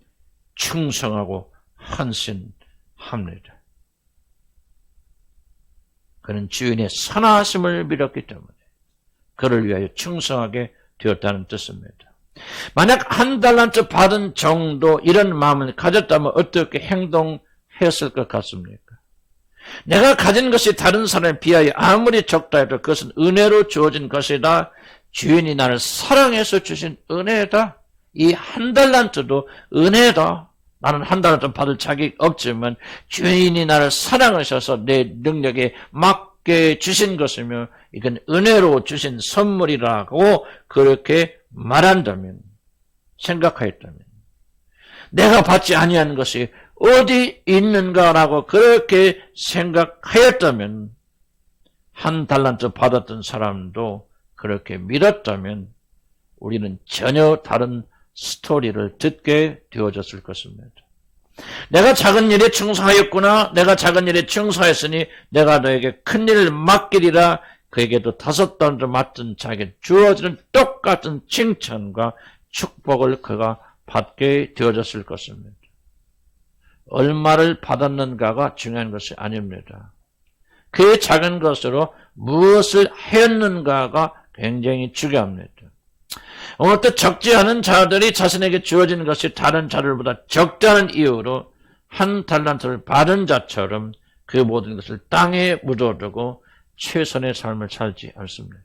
충성하고 헌신합니다. 그는 주인의 선하심을 믿었기 때문에 그를 위하여 충성하게 되었다는 뜻입니다. 만약 1달란트 받은 정도 이런 마음을 가졌다면 어떻게 행동했을 것 같습니까? 내가 가진 것이 다른 사람에 비하여 아무리 적다 해도 그것은 은혜로 주어진 것이다. 주인이 나를 사랑해서 주신 은혜다. 이 한 달란트도 은혜다. 나는 한 달란트 받을 자격이 없지만 주인이 나를 사랑하셔서 내 능력에 맞게 주신 것이며 이건 은혜로 주신 선물이라고 그렇게 말한다면, 생각하였다면, 내가 받지 아니한 것이 어디 있는가라고 그렇게 생각하였다면, 한 달란트 받았던 사람도 그렇게 믿었다면 우리는 전혀 다른 스토리를 듣게 되어졌을 것입니다. 내가 작은 일에 충성하였구나. 내가 작은 일에 충성하였으니 내가 너에게 큰 일을 맡기리라. 그에게도 5달란트 맡은 자에게 주어지는 똑같은 칭찬과 축복을 그가 받게 되어졌을 것입니다. 얼마를 받았는가가 중요한 것이 아닙니다. 그 작은 것으로 무엇을 하였는가가 굉장히 중요합니다. 어떤 적지 않은 자들이 자신에게 주어진 것이 다른 자들보다 적다는 이유로 한 달란트를 받은 자처럼 그 모든 것을 땅에 묻어두고 최선의 삶을 살지 않습니다.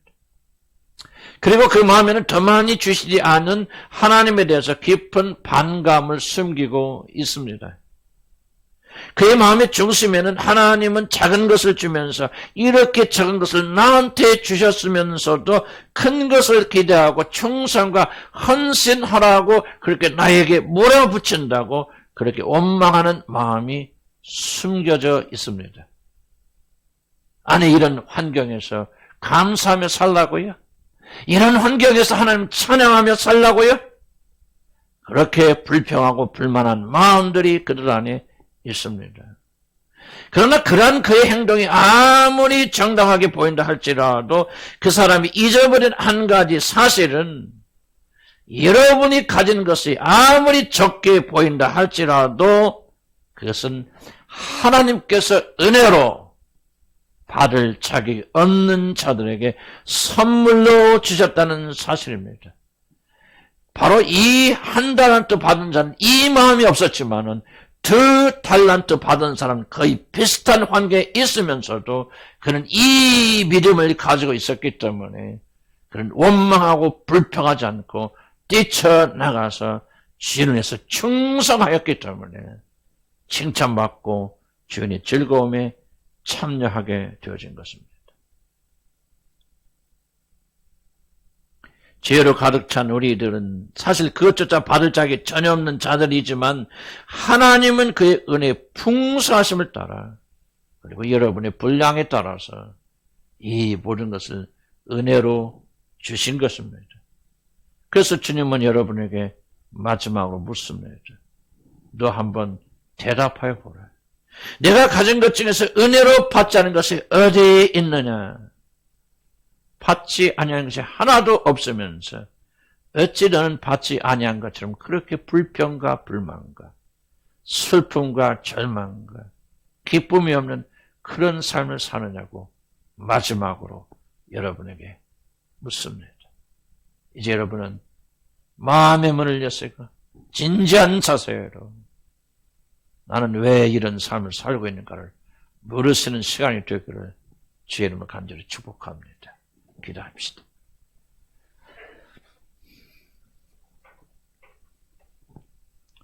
그리고 그 마음에는 더 많이 주시지 않은 하나님에 대해서 깊은 반감을 숨기고 있습니다. 그의 마음의 중심에는 하나님은 작은 것을 주면서 이렇게 작은 것을 나한테 주셨으면서도 큰 것을 기대하고 충성과 헌신하라고 그렇게 나에게 몰아붙인다고 그렇게 원망하는 마음이 숨겨져 있습니다. 아니, 이런 환경에서 감사하며 살라고요? 이런 환경에서 하나님 찬양하며 살라고요? 그렇게 불평하고 불만한 마음들이 그들 안에 있습니다. 그러나 그러한 그의 행동이 아무리 정당하게 보인다 할지라도 그 사람이 잊어버린 한 가지 사실은 여러분이 가진 것이 아무리 적게 보인다 할지라도 그것은 하나님께서 은혜로 받을 자격이 없는 자들에게 선물로 주셨다는 사실입니다. 바로 이 한 달란트 받은 자는 이 마음이 없었지만은 2달란트 받은 사람은 거의 비슷한 환경에 있으면서도 그는 이 믿음을 가지고 있었기 때문에 그는 원망하고 불평하지 않고 뛰쳐나가서 주인에서 충성하였기 때문에 칭찬받고 주인의 즐거움에 참여하게 되어진 것입니다. 죄로 가득 찬 우리들은 사실 그것조차 받을 자격이 전혀 없는 자들이지만 하나님은 그의 은혜의 풍성하심을 따라 그리고 여러분의 분량에 따라서 이 모든 것을 은혜로 주신 것입니다. 그래서 주님은 여러분에게 마지막으로 묻습니다. 너 한번 대답하여 보라. 내가 가진 것 중에서 은혜로 받지 않은 것이 어디에 있느냐? 받지 아니한 것이 하나도 없으면서 어찌 너는 받지 아니한 것처럼 그렇게 불평과 불만과 슬픔과 절망과 기쁨이 없는 그런 삶을 사느냐고 마지막으로 여러분에게 묻습니다. 이제 여러분은 마음의 문을 여시고 진지한 자세로 나는 왜 이런 삶을 살고 있는가를 물으시는 시간이 되기를 주의 이름으로 간절히 축복합니다. 기도합시다.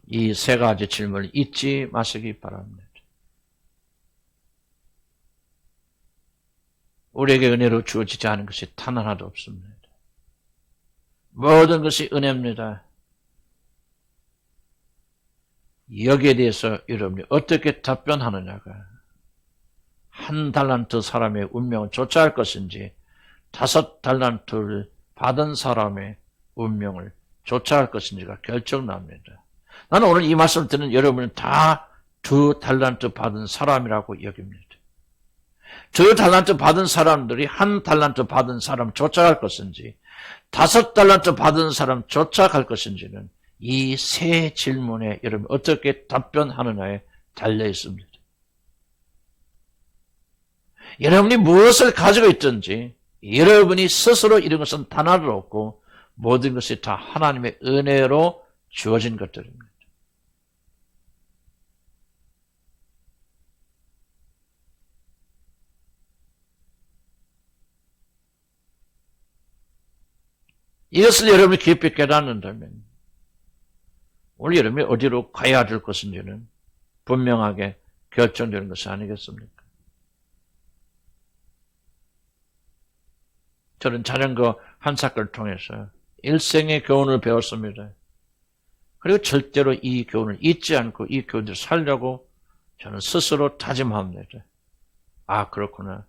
이 3가지 질문을 잊지 마시기 바랍니다. 우리에게 은혜로 주어지지 않은 것이 단 하나도 없습니다. 모든 것이 은혜입니다. 여기에 대해서 여러분이 어떻게 답변하느냐가 한 달란트 사람의 운명을 쫓아갈 것인지 5달란트를 받은 사람의 운명을 쫓아갈 것인지가 결정납니다. 나는 오늘 이 말씀을 듣는 여러분은 다 2달란트 받은 사람이라고 여깁니다. 2달란트 받은 사람들이 1달란트 받은 사람 쫓아갈 것인지 5달란트 받은 사람 쫓아갈 것인지는 이 3 질문에 여러분이 어떻게 답변하느냐에 달려 있습니다. 여러분이 무엇을 가지고 있든지 여러분이 스스로 이런 것은 단 하나도 없고 모든 것이 다 하나님의 은혜로 주어진 것들입니다. 이것을 여러분이 깊이 깨닫는다면 오늘 여러분이 어디로 가야 될 것인지는 분명하게 결정되는 것이 아니겠습니까? 저는 자전거 한 사건을 통해서 일생의 교훈을 배웠습니다. 그리고 절대로 이 교훈을 잊지 않고 이 교훈을 살려고 저는 스스로 다짐합니다. 아, 그렇구나.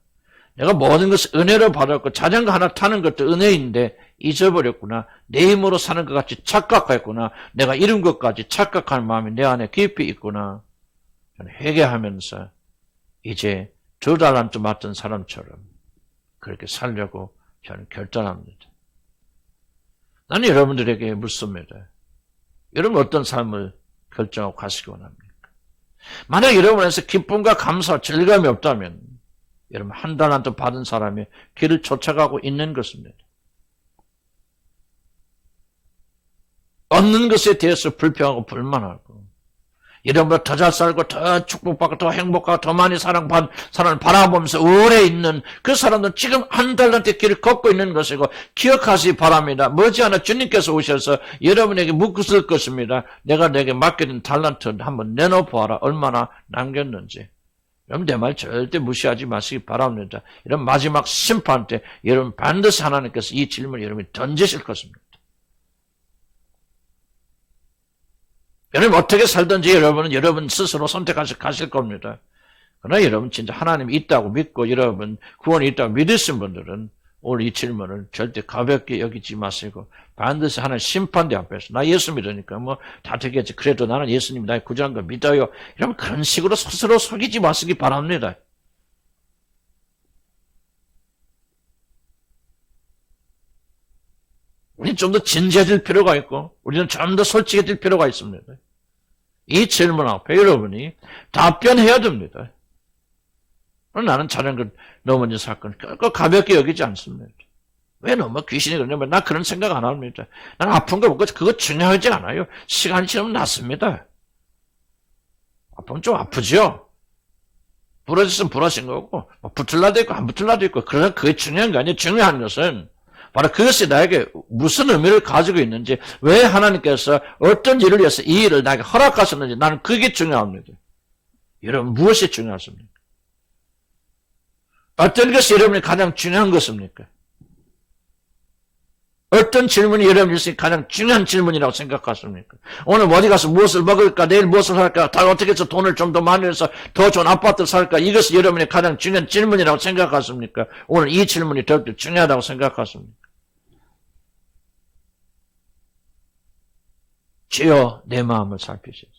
내가 모든 것을 은혜로 받았고 자전거 하나 타는 것도 은혜인데 잊어버렸구나. 내 힘으로 사는 것 같이 착각했구나. 내가 이런 것까지 착각하는 마음이 내 안에 깊이 있구나. 저는 회개하면서 이제 2달란트 맡은 사람처럼 그렇게 살려고 저는 결단합니다. 나는 여러분들에게 묻습니다. 여러분 어떤 삶을 결정하고 가시기 원합니까? 만약 여러분에서 기쁨과 감사, 즐거움이 없다면 여러분 한 달란트 받은 사람이 길을 쫓아가고 있는 것입니다. 얻는 것에 대해서 불평하고 불만하고 여러분보다 더 잘 살고 더 축복받고 더 행복하고 더 많이 사랑받는 사람을 바라보면서 오래 있는 그 사람들은 지금 한 달란트 길을 걷고 있는 것이고 기억하시기 바랍니다. 머지않아 주님께서 오셔서 여러분에게 묻을 것입니다. 내가 내게 맡겨진 달란트 한번 내놓아보아라. 얼마나 남겼는지. 여러분 내 말 절대 무시하지 마시기 바랍니다. 이런 마지막 심판 때 여러분 반드시 하나님께서 이 질문을 여러분이 던지실 것입니다. 여러분 어떻게 살든지 여러분은 여러분 스스로 선택하셔서 가실 겁니다. 그러나 여러분 진짜 하나님이 있다고 믿고 여러분 구원이 있다고 믿으신 분들은 오늘 이 질문을 절대 가볍게 여기지 마시고 반드시 하나님 심판대 앞에서 나 예수 믿으니까 뭐 다 되겠지. 그래도 나는 예수님 나의 구주한 걸 믿어요. 여러분 그런 식으로 스스로 속이지 마시기 바랍니다. 우리는 좀 더 진지해질 필요가 있고 우리는 좀 더 솔직해질 필요가 있습니다. 이 질문 앞에 여러분이 답변해야 됩니다. 나는 자전거 넘어진 사건 가볍게 여기지 않습니다. 왜 넘어? 귀신이 그러냐면 나 그런 생각 안 합니다. 난 아픈 거 먹고 그거 중요하지 않아요. 시간이 지나면 낫습니다. 아프면 좀 아프죠? 부러졌으면 부러진 거고 붙을 날도 있고 안 붙을 날도 있고 그러나 그게 중요한 게 아니에요. 중요한 것은 바로 그것이 나에게 무슨 의미를 가지고 있는지 왜 하나님께서 어떤 일을 위해서 이 일을 나에게 허락하셨는지 나는 그게 중요합니다. 여러분 무엇이 중요하십니까? 어떤 것이 여러분이 가장 중요한 것입니까? 어떤 질문이 여러분이 가장 중요한 질문이라고 생각하십니까? 오늘 어디 가서 무엇을 먹을까? 내일 무엇을 할까? 다 어떻게 해서 돈을 좀 더 많이 내서 더 좋은 아파트를 살까? 이것이 여러분의 가장 중요한 질문이라고 생각하십니까? 오늘 이 질문이 더욱더 중요하다고 생각하십니까? 주여 내 마음을 살피소서.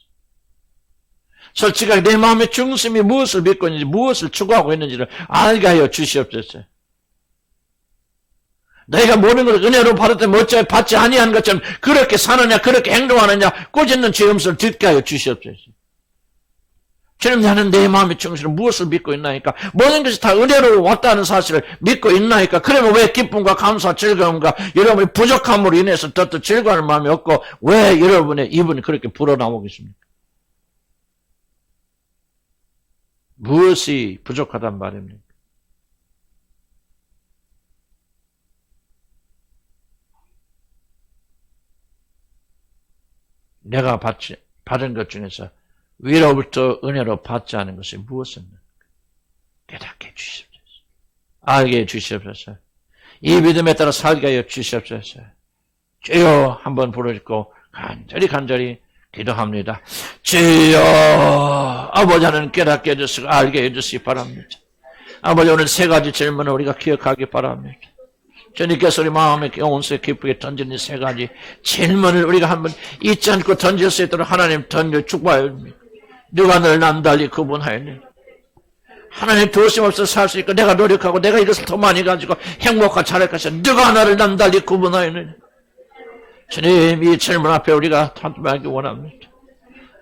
솔직하게 내 마음의 중심이 무엇을 믿고 있는지 무엇을 추구하고 있는지를 알게 하여 주시옵소서. 내가 모든 것을 은혜로 받을 때 어찌하여 받지 아니한 것처럼 그렇게 사느냐 그렇게 행동하느냐 꾸짖는 제 음성을 듣게 하여 주시옵소서. 주님 나는 내 마음의 중심을 무엇을 믿고 있나이까? 모든 것이 다 은혜로 왔다는 사실을 믿고 있나이까? 그러면 왜 기쁨과 감사 즐거움과 여러분의 부족함으로 인해서 더 즐거워하는 마음이 없고 왜 여러분의 입은 그렇게 불어나오겠습니까? 무엇이 부족하단 말입니까? 내가 받은 것 중에서 위로부터 은혜로 받지 않은 것이 무엇입니까? 깨닫게 해주시옵소서. 알게 해주시옵소서. 이 믿음에 따라 살게 하여 주시옵소서. 주여 한번 부르짖고 간절히 기도합니다. 주여 아버지 하나님 깨닫게 해주시고 알게 해주시기 바랍니다. 아버지 오늘 세 가지 질문을 우리가 기억하기 바랍니다. 주님께서 우리 마음에 온수에 기쁘게 던진 이 세 가지 질문을 우리가 한번 잊지 않고 던질 수 있도록 하나님 던져 축복하옵니다. 누가 너를 남달리 구분하였느냐? 하나님 도우심 없어 살 수 있고 내가 노력하고 내가 이것을 더 많이 가지고 행복하고 잘할 것이야. 누가 나를 남달리 구분하였느냐? 주님 이 질문 앞에 우리가 답변하기 원합니다.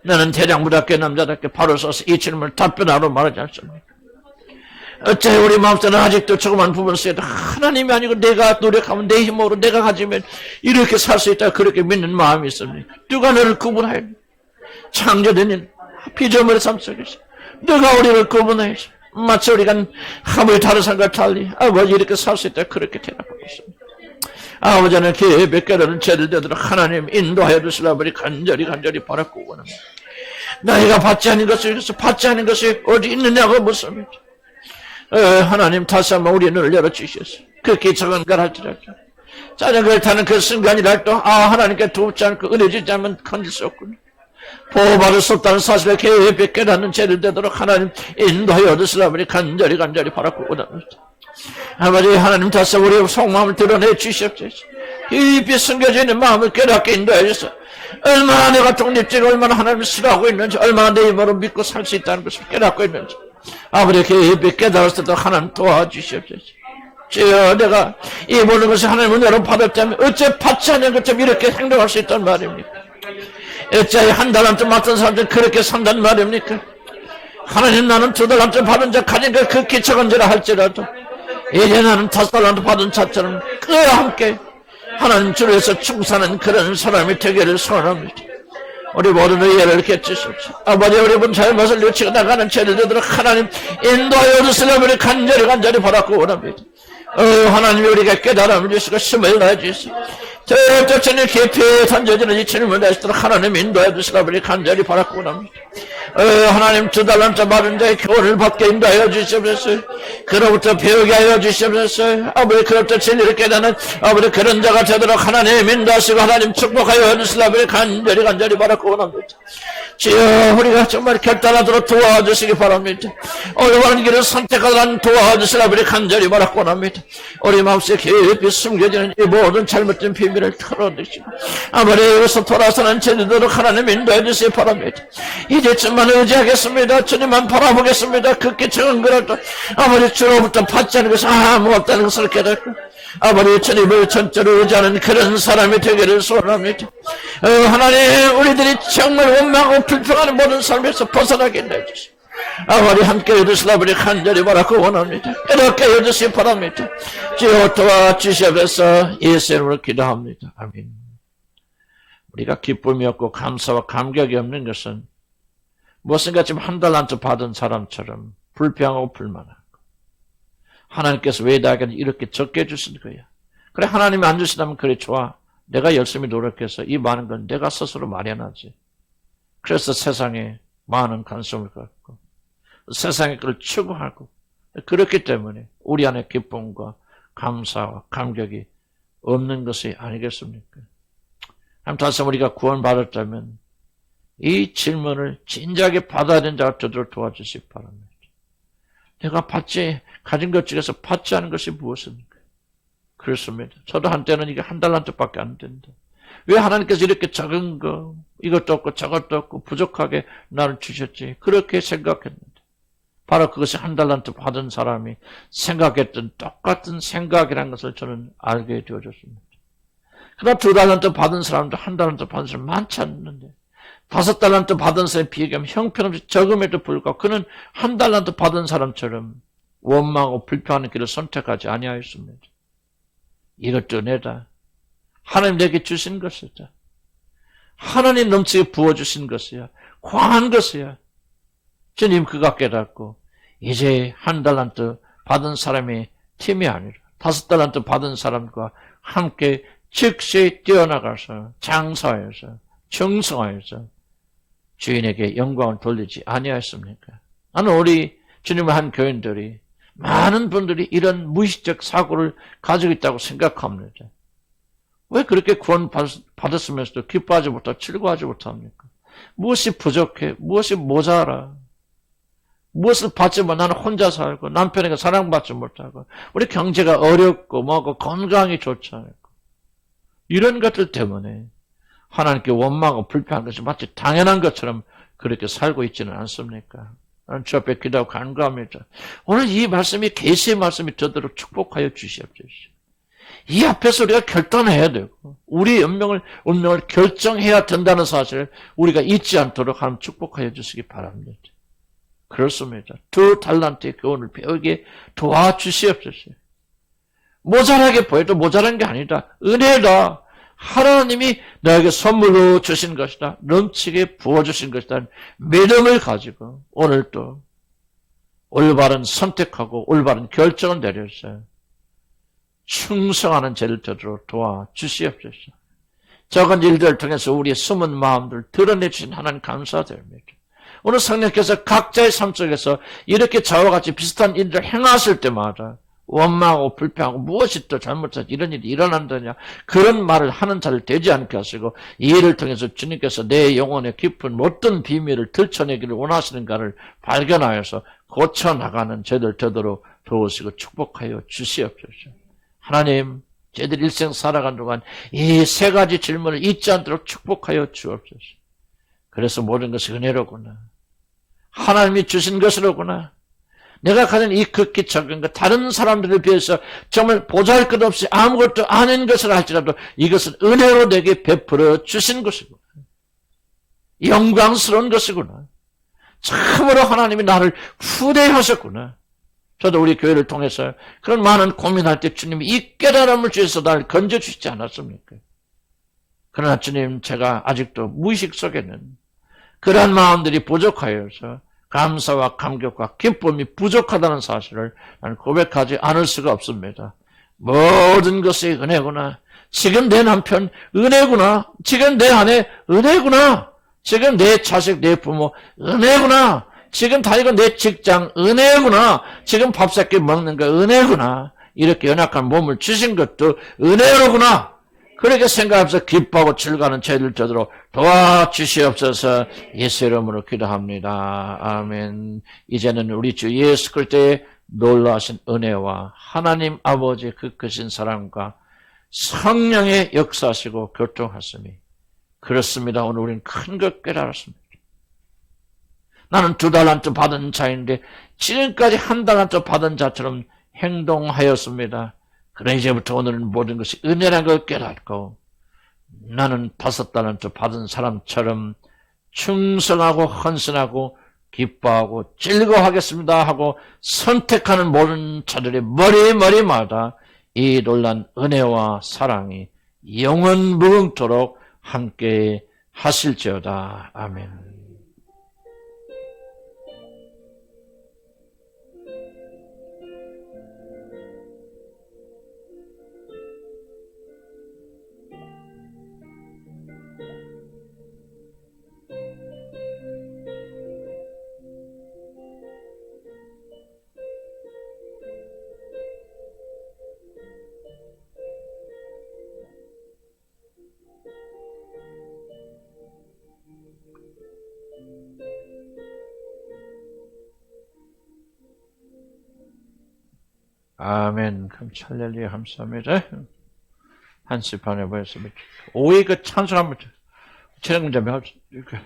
나는 대장부답게 남자답게 바로 서서 이 질문을 답변하러 말하지 않습니까? 어째 우리 마음속에는 아직도 조그만 부분을 쓰여도 하나님이 아니고 내가 노력하면 내 힘으로 내가 가지면 이렇게 살 수 있다 그렇게 믿는 마음이 있습니까? 누가 너를 구분하였느냐? 창조된 피조물의 삶 속에서 누가 우리를 구분하였어? 마치 우리가 아무리 다른 사람과 달리 아버지 이렇게 살 수 있다 그렇게 대답하고 있습니다. 아버지는 계획 깨달은 죄를 되도록 하나님 인도하여 주시라버리 간절히 바랐고 원합니다. 나이가 받지 않은 것이 어디 있느냐고 묻습니다. 하나님 다시 한번 우리 눈을 열어주셔서 그렇게 적은 걸 할지라도 자전거를 타는 그 순간이라도 하나님께 돕지 않고 은혜주지 않으면 건질 수 없군요. 보호받을 수 없다는 사실을 계획 깨닫는 죄를 되도록 하나님 인도하여 주시라버리 간절히 바랐고 원합니다. 아버지 하나님 다시 우리의 속마음을 드러내 주시옵소서. 깊이 숨겨져 있는 마음을 깨닫게 인도해 주셔서 얼마나 내가 독립적이고 얼마나 하나님을 싫어하고 있는지 얼마나 내 힘으로 믿고 살 수 있다는 것을 깨닫고 있는지 아버지 깊이 깨달을 때도 하나님 도와주시옵소서. 주여 내가 이 모든 것이 하나님의 은혜로 받았다면 어째 받지 않은 것처럼 이렇게 행동할 수 있단 말입니까? 어째 한 달란트 맡은 사람들 그렇게 산단 말입니까? 하나님 나는 2달란트 받은 자 가진 것 극히 적은지라 할지라도 이제 나는 5달란트 받은 자처럼 그와 함께 하나님 주를 위해서 충성하는 그런 사람이 되기를 소원합니다. 우리 모두는 예를 깨주십시오. 아버지 우리 분 잘못을 놓치고 나가는 죄를 되도록 하나님 인도하여 주시려면 간절히 바라고 원합니다. 하나님이 우리가 깨달음을 주시고 힘을 내주시고 저천의 깊이 던져지는 이 주님을 내시도록 하나님 인도해 주시라버리 간절히 바라고 원합니다. 하나님 2달란트 받은 자의 교훈을 받게 인도하여 주시옵소서. 그로부터 배우게 하여 주시옵소서. 아버지 그로부터 진리를 깨닫는 아버지 그런 자가 되도록 하나님 인도하시고 하나님 축복하여 주시라버리 간절히 바라고 원합니다. 주여 우리가 정말 결단하도록 도와주시기 바랍니다. 올바른 길을 선택하도록 도와주시라버리 간절히 바라고 원합니다. 우리 마음속에 깊이 숨겨지는 이 모든 잘못된 비밀을 털어내시고 아버지 여기서 돌아서는 제대로 하나님 인도해 주시기 바랍니다. 이제쯤만 의지하겠습니다. 주님만 바라보겠습니다. 그렇게 적은 거라도 아버지 주로부터 받지 않은 것은 아무 없다는 것을 깨닫고 아버지 주님을 전적으로 의지하는 그런 사람이 되기를 소원합니다. 하나님 우리들이 정말 원망하고 불평하는 모든 삶에서 벗어나게 해주시고 아버지 함께 해주시라버리 간절히 바라고 원합니다. 이렇게 해주시기 바랍니다. 주여 도와주시옵소서. 예수 이름으로 기도합니다. 아멘. 우리가 기쁨이 없고 감사와 감격이 없는 것은 무엇인가 지금 1달란트 받은 사람처럼 불평하고 불만하고 하나님께서 왜 나에게 이렇게 적게 주신 거야. 그래 하나님이 안 주시다면 그래 좋아. 내가 열심히 노력해서 이 많은 건 내가 스스로 마련하지. 그래서 세상에 많은 관심을 갖고 세상에 그걸 추구하고 그렇기 때문에 우리 안에 기쁨과 감사와 감격이 없는 것이 아니겠습니까? 다시 우리가 구원받았다면 이 질문을 진지하게 받아야 되는 자가 되도록 도와주시기 바랍니다. 내가 가진 것 중에서 받지 않은 것이 무엇입니까? 그렇습니다. 저도 한때는 이게 1달란트밖에 안 된다. 왜 하나님께서 이렇게 작은 거, 이것도 없고 저것도 없고 부족하게 나를 주셨지? 그렇게 생각했는데 바로 그것이 1달란트 받은 사람이 생각했던 똑같은 생각이라는 것을 저는 알게 되어졌습니다. 그러나 2달란트 받은 사람도 1달란트 받은 사람 많지 않는데 5달란트 받은 사람에 비교하면 형편없이 적음에도 불구하고 그는 1달란트 받은 사람처럼 원망하고 불평하는 길을 선택하지 아니하였습니다. 이것도 내다. 하나님 내게 주신 것이다. 하나님 넘치게 부어주신 것이야. 광한 것이야. 주님 그가 깨닫고 이제 1달란트 받은 사람의 팀이 아니라 5달란트 받은 사람과 함께 즉시 뛰어나가서 장사하여서 충성하여서 주인에게 영광을 돌리지 아니하였습니까? 나는 우리 주님의 한 교인들이 많은 분들이 이런 무의식적 사고를 가지고 있다고 생각합니다. 왜 그렇게 구원 받았으면서도 기뻐하지 못하고 즐거워하지 못합니까? 무엇이 부족해? 무엇이 모자라? 무엇을 받지만 나는 혼자 살고 남편에게 사랑받지 못하고 우리 경제가 어렵고 뭐고 건강이 좋지 않고 이런 것들 때문에 하나님께 원망하고 불평하는 것이 마치 당연한 것처럼 그렇게 살고 있지는 않습니까? 나는 주 앞에 기도하고 간구합니다. 오늘 이 말씀이 계시의 말씀이 저대로 축복하여 주시옵소서. 이 앞에서 우리가 결단해야 되고 우리의 운명을 결정해야 된다는 사실을 우리가 잊지 않도록 하나님 축복하여 주시기 바랍니다. 그렇습니다. 2달란트의 교훈을 배우게 도와주시옵소서. 모자라게 보여도 모자란 게 아니다. 은혜다. 하나님이 너에게 선물로 주신 것이다. 넘치게 부어주신 것이다. 믿음을 가지고 오늘도 올바른 선택하고 올바른 결정을 내렸어요. 충성하는 죄를 저도록 도와주시옵소서. 적은 일들을 통해서 우리의 숨은 마음들을 드러내주신 하나님 감사드립니다. 오늘 성령께서 각자의 삶 속에서 이렇게 저와 같이 비슷한 일들을 행하실 때마다 원망하고 불평하고 무엇이 또 잘못해서 이런 일이 일어난다냐 그런 말을 하는 자를 되지 않게 하시고 이 일을 통해서 주님께서 내 영혼의 깊은 어떤 비밀을 들춰내기를 원하시는가를 발견하여서 고쳐나가는 저들 되도록 도우시고 축복하여 주시옵소서. 하나님, 저희들 일생 살아간 동안 이 세 가지 질문을 잊지 않도록 축복하여 주옵소서. 그래서 모든 것이 은혜로구나. 하나님이 주신 것으로구나. 내가 가진 이 극히 적은 것, 다른 사람들에 비해서 정말 보잘것없이 아무것도 아닌 것을 할지라도 이것은 은혜로 내게 베풀어 주신 것이구나. 영광스러운 것이구나. 참으로 하나님이 나를 후대하셨구나. 저도 우리 교회를 통해서 그런 많은 고민할 때 주님이 이 깨달음을 주셔서 나를 건져주시지 않았습니까? 그러나 주님, 제가 아직도 무의식 속에는 그러한 마음들이 부족하여서 감사와 감격과 기쁨이 부족하다는 사실을 나는 고백하지 않을 수가 없습니다. 모든 것이 은혜구나. 지금 내 남편 은혜구나. 지금 내 아내 은혜구나. 지금 내 자식, 내 부모 은혜구나. 지금 다 이거 내 직장 은혜구나. 지금 밥 새끼 먹는 거 은혜구나. 이렇게 연약한 몸을 주신 것도 은혜로구나. 그렇게 생각하면서 기뻐하고 즐거워하는 저희들 되도록 도와주시옵소서. 예수 이름으로 기도합니다. 아멘. 이제는 우리 주 예수 그리스도의 놀라우신 은혜와 하나님 아버지의 그 크신 사랑과 성령의 역사하시고 교통하심이 그렇습니다. 오늘 우리는 큰 것 깨달았습니다. 나는 2달란트 받은 자인데 지금까지 1달란트 받은 자처럼 행동하였습니다. 그러나 이제부터 오늘은 모든 것이 은혜라는 걸 깨닫고 나는 5달란트 받은 사람처럼 충성하고 헌신하고 기뻐하고 즐거워하겠습니다 하고 선택하는 모든 자들의 머리마다 이 놀란 은혜와 사랑이 영원 무궁토록 함께 하실지어다. 아멘. 아멘. 그럼 할렐루야 감사합니다. 1시 반에 보였습니다. 오후에 그 찬송 한번, 진행자님, 이렇게.